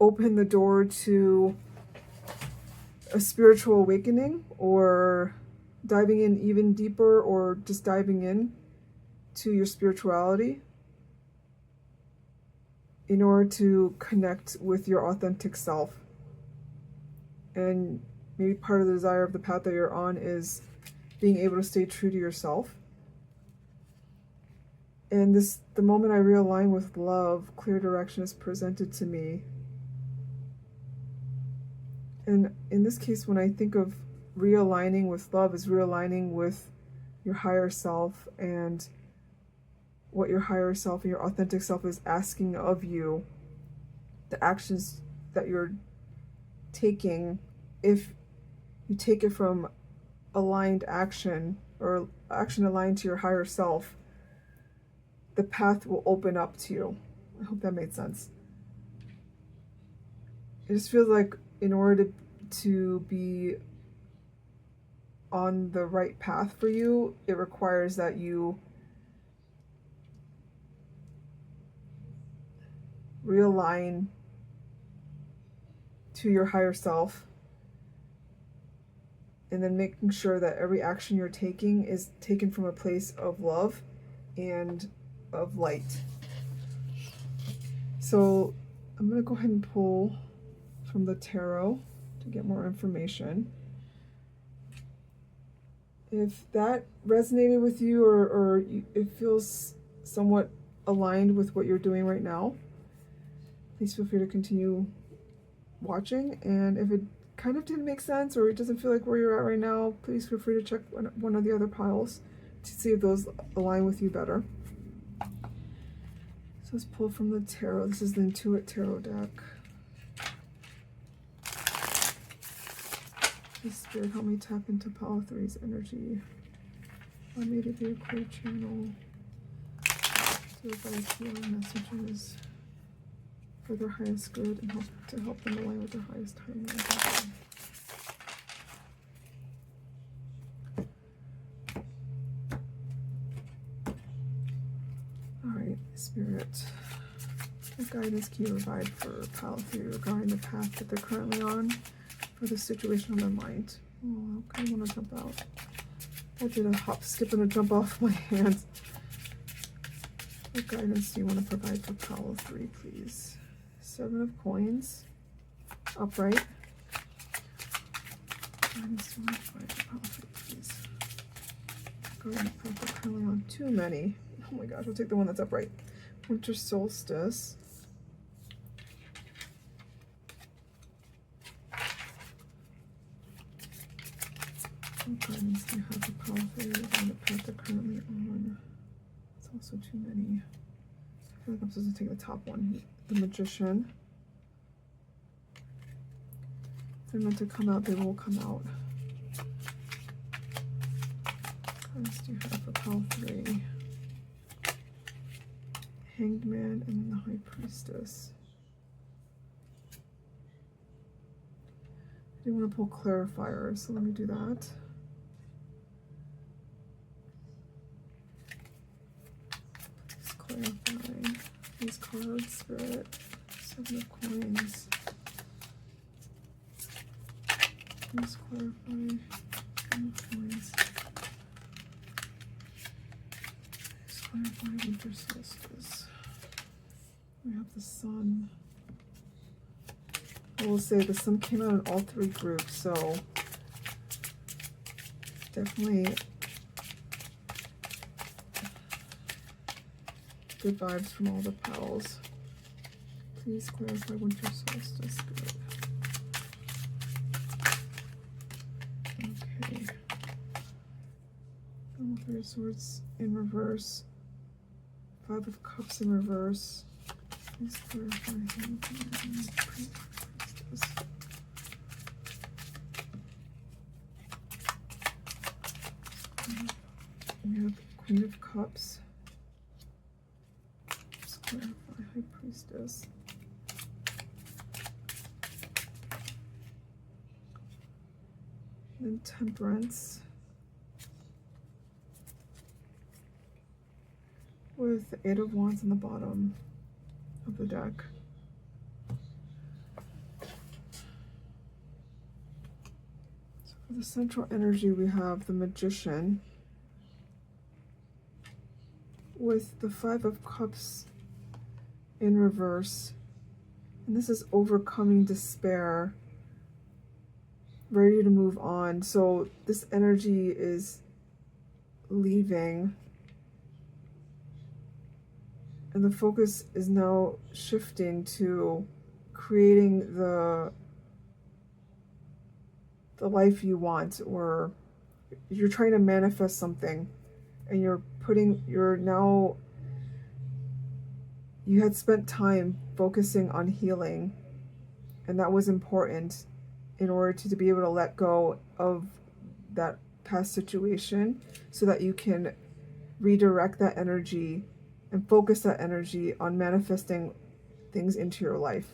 opened the door to a spiritual awakening, or diving in even deeper, or just diving in to your spirituality in order to connect with your authentic self. And maybe part of the desire of the path that you're on is being able to stay true to yourself. And the moment I realign with love, clear direction is presented to me. And in this case, when I think of realigning with love, is realigning with your higher self and what your higher self and your authentic self is asking of you, the actions that you're taking. If you take it from aligned action, or action aligned to your higher self, the path will open up to you. I hope that made sense. It just feels like in order to be on the right path for you, it requires that you realign to your higher self, and then making sure that every action you're taking is taken from a place of love and of light. So I'm going to go ahead and pull from the tarot to get more information. If that resonated with you, or it feels somewhat aligned with what you're doing right now, please feel free to continue watching. And if it kind of didn't make sense, or it doesn't feel like where you're at right now, please feel free to check one of the other piles to see if those align with you better. So let's pull from the tarot. This is the In2it Tarot deck. Please, Spirit, help me tap into Pile 3's energy. Allow me to be a clear channel to advise healing messages for their highest good, and help them align with their highest timeline. Alright, Spirit, what guidance can you provide for Pile 3 regarding the path that they're currently on, for the situation on their mind? Oh, I kind of want to jump out. I did a hop, skip, and a jump off my hands. What guidance do you want to provide for Pile 3, please? 7 of Coins, upright. Guidance do you want to provide for Pile 3, please? Regarding the path they're currently on. Too many. Oh my gosh, I'll take the one that's upright. Winter Solstice. What guidance do you have for Pile 3 regarding the path they're currently on? It's also too many. I feel like I'm supposed to take the top one. The Magician. If they're meant to come out, they will come out. What else do you have for Pile 3? Hanged Man, and then the High Priestess. I do want to pull clarifiers, so let me do that. Please clarify these cards, Spirit. 7 of Coins. Please clarify 7 of Coins. Please clarify Winter Solstice. We have the Sun. I will say the Sun came out in all 3 groups, so definitely good vibes from all the pals. Please clarify winter solstice. Good. Okay. Three of Swords in reverse. Five of Cups in reverse. Please clarify. We have Queen of Cups. Let's clarify. High Priestess. Then Temperance. With the Eight of Wands in the bottom of the deck. So for the central energy, we have the Magician with the Five of Cups in reverse. And this is overcoming despair, ready to move on. So this energy is leaving. And the focus is now shifting to creating the life you want, or you're trying to manifest something and you had spent time focusing on healing, and that was important in order to be able to let go of that past situation so that you can redirect that energy and focus that energy on manifesting things into your life.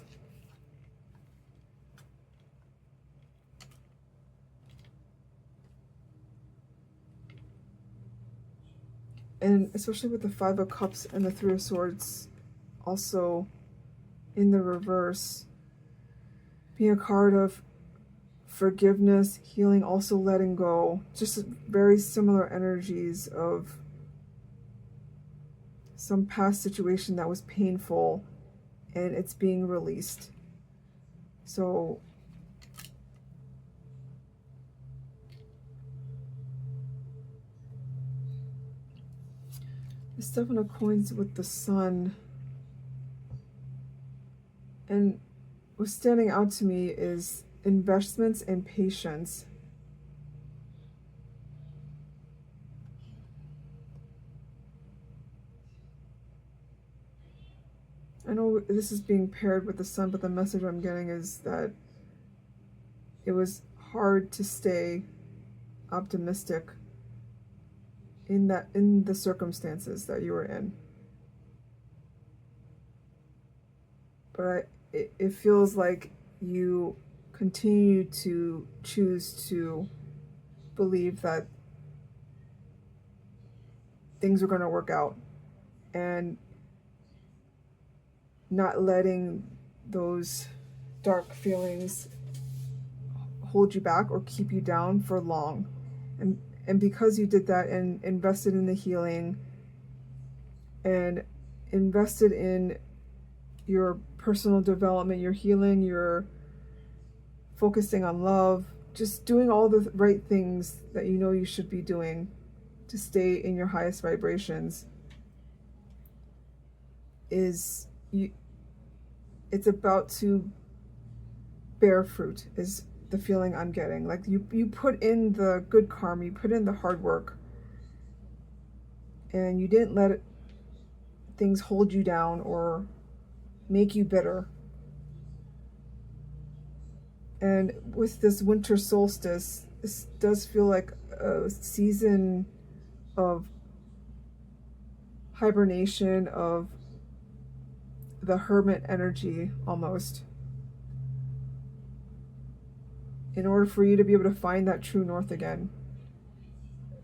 And especially with the Five of Cups and the Three of Swords also in the reverse, being a card of forgiveness, healing, also letting go, just very similar energies of some past situation that was painful and it's being released. So the Seven of Coins with the Sun, and what's standing out to me is investments and patience. I know this is being paired with the Sun, but the message I'm getting is that it was hard to stay optimistic in the circumstances that you were in. But it feels like you continue to choose to believe that things are going to work out, and not letting those dark feelings hold you back or keep you down for long. And because you did that and invested in the healing and invested in your personal development, your healing, your focusing on love, just doing all the right things that you know you should be doing to stay in your highest vibrations, it's about to bear fruit, is the feeling I'm getting. Like you put in the good karma, you put in the hard work, and you didn't let things hold you down or make you bitter. And with this winter solstice, this does feel like a season of hibernation, of the hermit energy almost, in order for you to be able to find that true north again.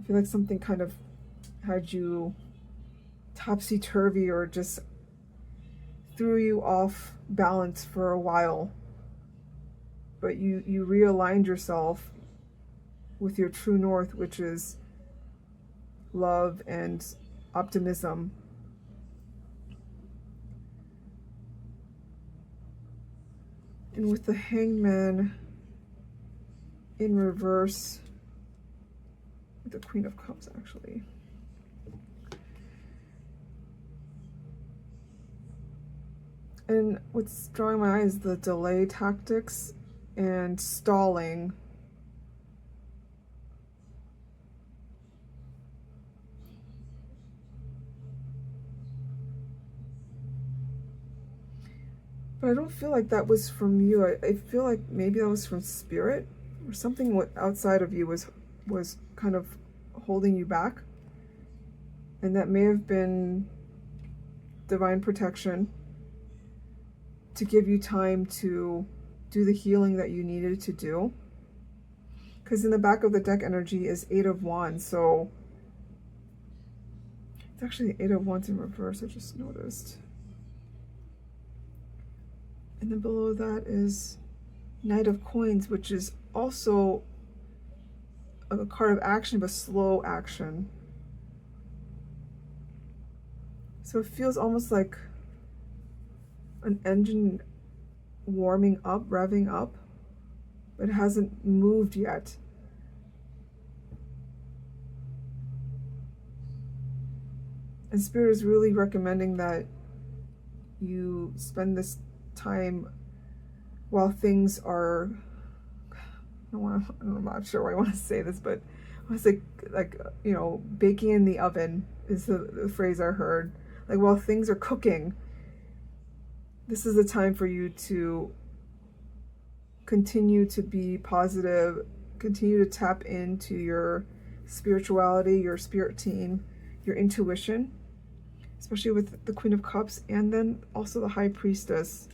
I feel like something kind of had you topsy-turvy or just threw you off balance for a while. But you realigned yourself with your true north, which is love and optimism. And with the Hangman in reverse, with the Queen of Cups actually, And what's drawing my eye is the delay tactics and stalling. But I don't feel like that was from you. I feel like maybe that was from spirit, or something outside of you was kind of holding you back. And that may have been divine protection to give you time to do the healing that you needed to do. Because in the back of the deck energy is 8 of Wands, so it's actually the 8 of Wands in reverse, I just noticed. And then below that is Knight of Coins, which is also a card of action, but slow action. So it feels almost like an engine warming up, revving up, but it hasn't moved yet. And Spirit is really recommending that you spend this time while things are, I'm not sure why I want to say this, but I want to say, like, you know, baking in the oven is the phrase I heard. Like, while things are cooking, this is the time for you to continue to be positive, continue to tap into your spirituality, your spirit team, your intuition, especially with the Queen of Cups, and then also the High Priestess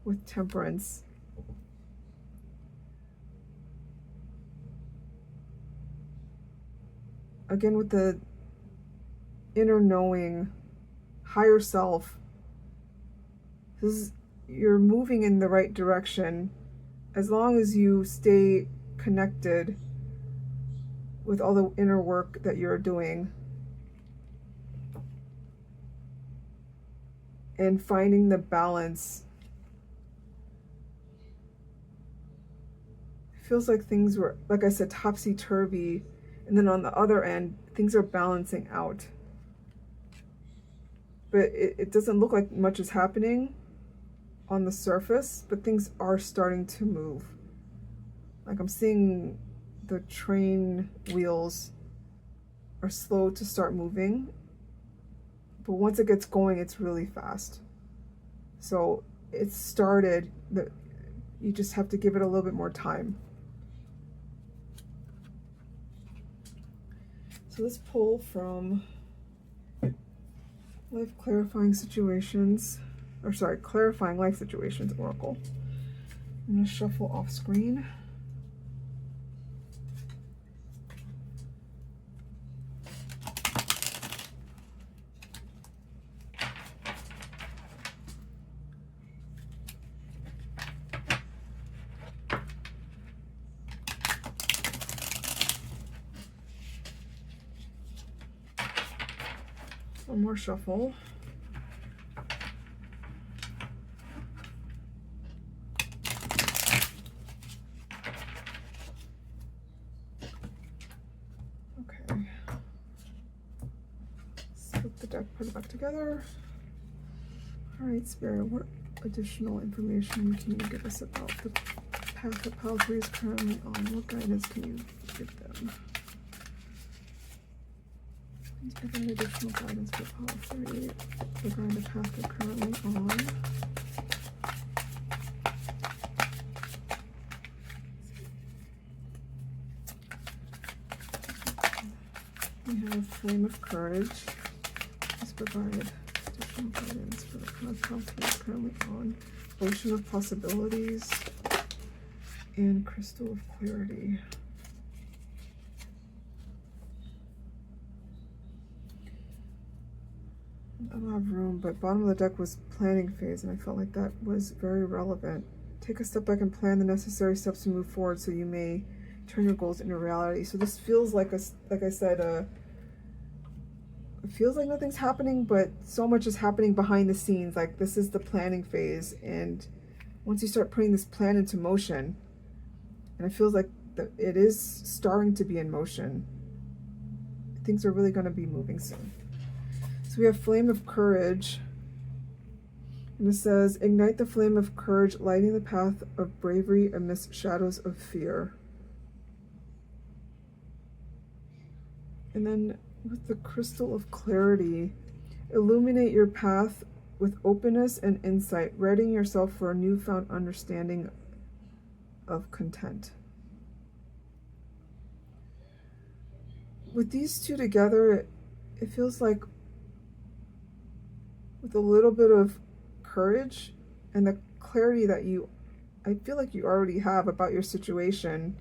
with Temperance. Again, with the inner knowing, higher self, you're moving in the right direction as long as you stay connected with all the inner work that you're doing and finding the balance. It feels like things were, like I said, topsy-turvy, and then on the other end, things are balancing out. But it doesn't look like much is happening on the surface, but things are starting to move. Like, I'm seeing the train wheels are slow to start moving, but once it gets going, it's really fast. So it's started, you just have to give it a little bit more time. So let's pull from Life Clarifying Situations, or sorry, Clarifying Life Situations Oracle. I'm going to shuffle off screen. One more shuffle. Okay. Split the deck, put it back together. All right, Spirit, what additional information can you give us about the path that Pile 3 is currently on? What guidance can you give them? Please provide additional guidance for Pile 3 regarding the path they're currently on. We have Flame of Courage. Please provide additional guidance for the path Pile 3 is currently on. Ocean of Possibilities. And Crystal of Clarity. I don't have room, but bottom of the deck was planning phase, and I felt like that was very relevant. Take a step back and plan the necessary steps to move forward so you may turn your goals into reality. So this feels like like I said, it feels like nothing's happening, but so much is happening behind the scenes. Like, this is the planning phase, and once you start putting this plan into motion, and it feels like it is starting to be in motion, things are really going to be moving soon. So we have Flame of Courage, And it says, ignite the flame of courage, lighting the path of bravery amidst shadows of fear. And then with the crystal of clarity, illuminate your path with openness and insight, readying yourself for a newfound understanding of content. With these two together, it feels like with a little bit of courage and the clarity that I feel like you already have about your situation,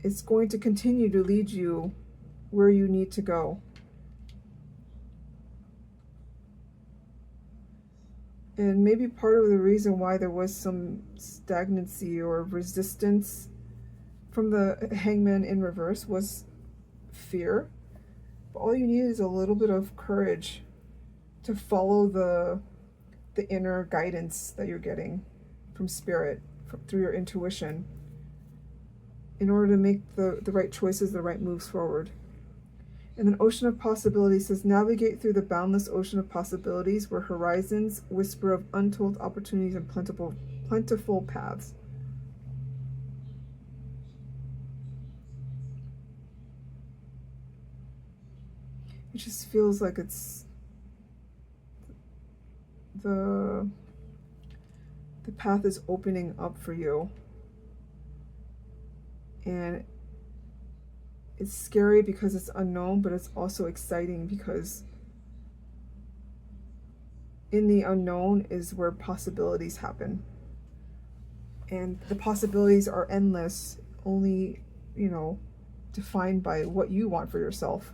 it's going to continue to lead you where you need to go. And maybe part of the reason why there was some stagnancy or resistance from the Hangman in reverse was fear. But all you need is a little bit of courage to follow the inner guidance that you're getting from spirit, through your intuition, in order to make the right choices, the right moves forward. And then Ocean of Possibilities says, navigate through the boundless ocean of possibilities where horizons whisper of untold opportunities and plentiful paths. It just feels like it's the path is opening up for you. And it's scary because it's unknown, but it's also exciting because in the unknown is where possibilities happen. And the possibilities are endless, only, defined by what you want for yourself.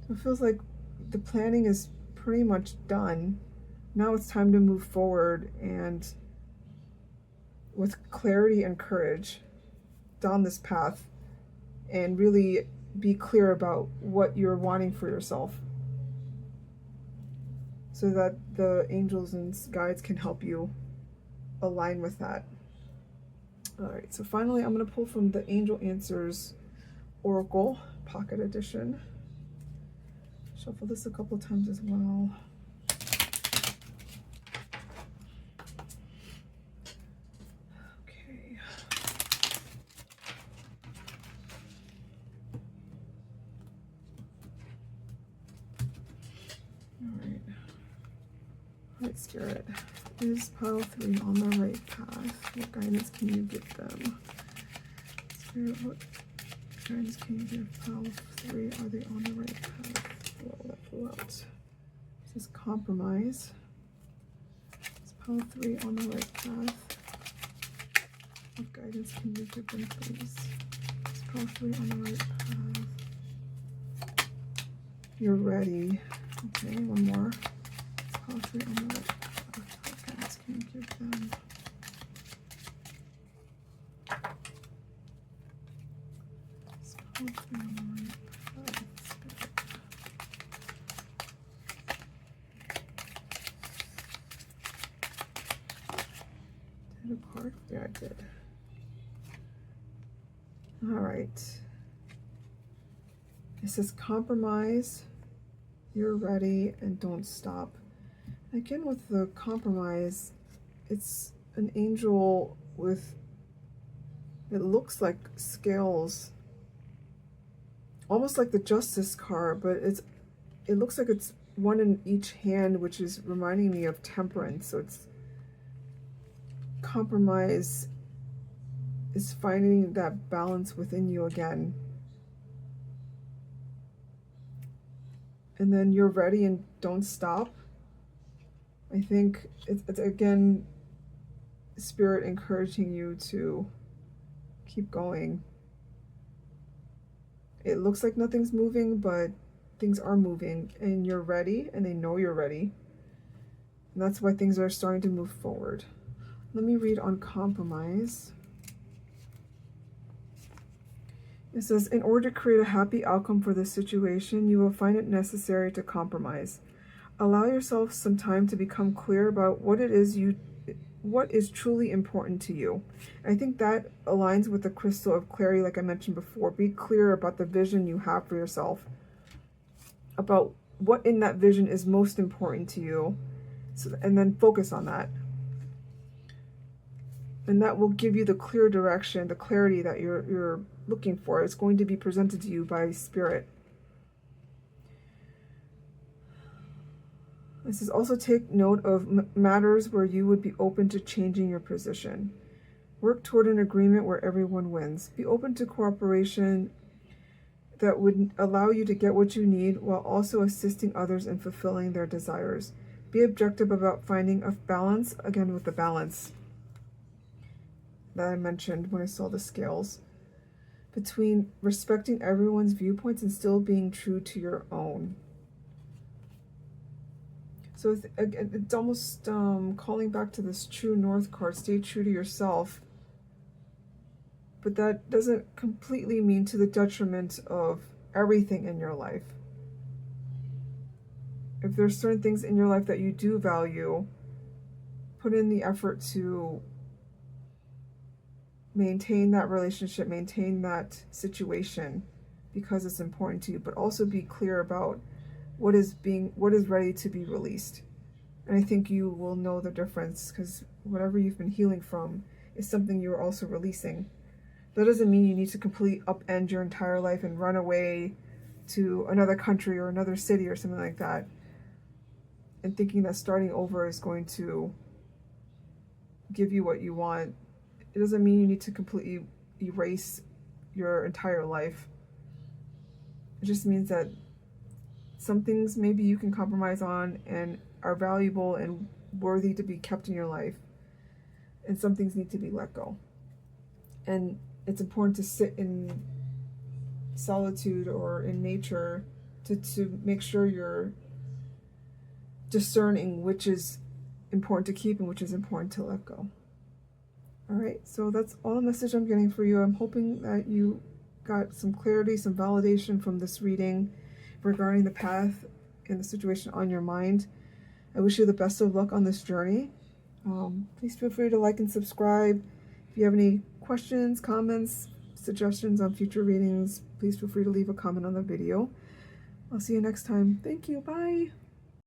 So it feels like the planning is pretty much done. Now it's time to move forward and with clarity and courage down this path and really be clear about what you're wanting for yourself so that the angels and guides can help you align with that. All right, so finally I'm going to pull from the Angel Answers Oracle Pocket Edition. Shuffle this a couple times as well. Okay. All right, Spirit. Is pile 3 on the right path? What guidance can you give them? Spirit, what guidance can you give pile 3? Are they on the right path? Well, that flew out. This is compromise. Is pile 3 on the right path? What guidance can you give them, please? Is pile 3 on the right path? You're ready. Okay, one more. Is pile 3 on the right path? What guidance can you give them? Is pile 3 on the right path? Did a card? Yeah, I did. All right. It says compromise. You're ready and don't stop. Again, with the compromise, it's an angel with, it looks like scales, almost like the Justice card, but it looks like it's one in each hand, which is reminding me of temperance. So it's compromise is finding that balance within you again. And then you're ready and don't stop. I think it's again, Spirit encouraging you to keep going. It looks like nothing's moving, but things are moving and you're ready and they know you're ready. And that's why things are starting to move forward. Let me read on compromise. It says, in order to create a happy outcome for this situation, you will find it necessary to compromise. Allow yourself some time to become clear about what is truly important to you. I think that aligns with the crystal of clarity, like I mentioned before. Be clear about the vision you have for yourself. about what in that vision is most important to you. So, and then focus on that. And that will give you the clear direction, the clarity that you're looking for. It's going to be presented to you by Spirit. This is also take note of matters where you would be open to changing your position. Work toward an agreement where everyone wins. Be open to cooperation that would allow you to get what you need while also assisting others in fulfilling their desires. Be objective about finding a balance, again with the balance that I mentioned when I saw the scales, between respecting everyone's viewpoints and still being true to your own. So it's almost calling back to this True North card. Stay true to yourself. But that doesn't completely mean to the detriment of everything in your life. If there's certain things in your life that you do value, put in the effort to maintain that relationship, maintain that situation, because it's important to you, but also be clear about what is ready to be released. And I think you will know the difference, because whatever you've been healing from is something you're also releasing. That doesn't mean you need to completely upend your entire life and run away to another country or another city or something like that, and thinking that starting over is going to give you what you want. It doesn't mean you need to completely erase your entire life. It just means that some things maybe you can compromise on and are valuable and worthy to be kept in your life, and some things need to be let go. And it's important to sit in solitude or in nature to make sure you're discerning which is important to keep and which is important to let go. All right, so that's all the message I'm getting for you. I'm hoping that you got some clarity, some validation from this reading regarding the path and the situation on your mind. I wish you the best of luck on this journey. Please feel free to like and subscribe. If you have any questions, comments, suggestions on future readings, please feel free to leave a comment on the video. I'll see you next time. Thank you. Bye.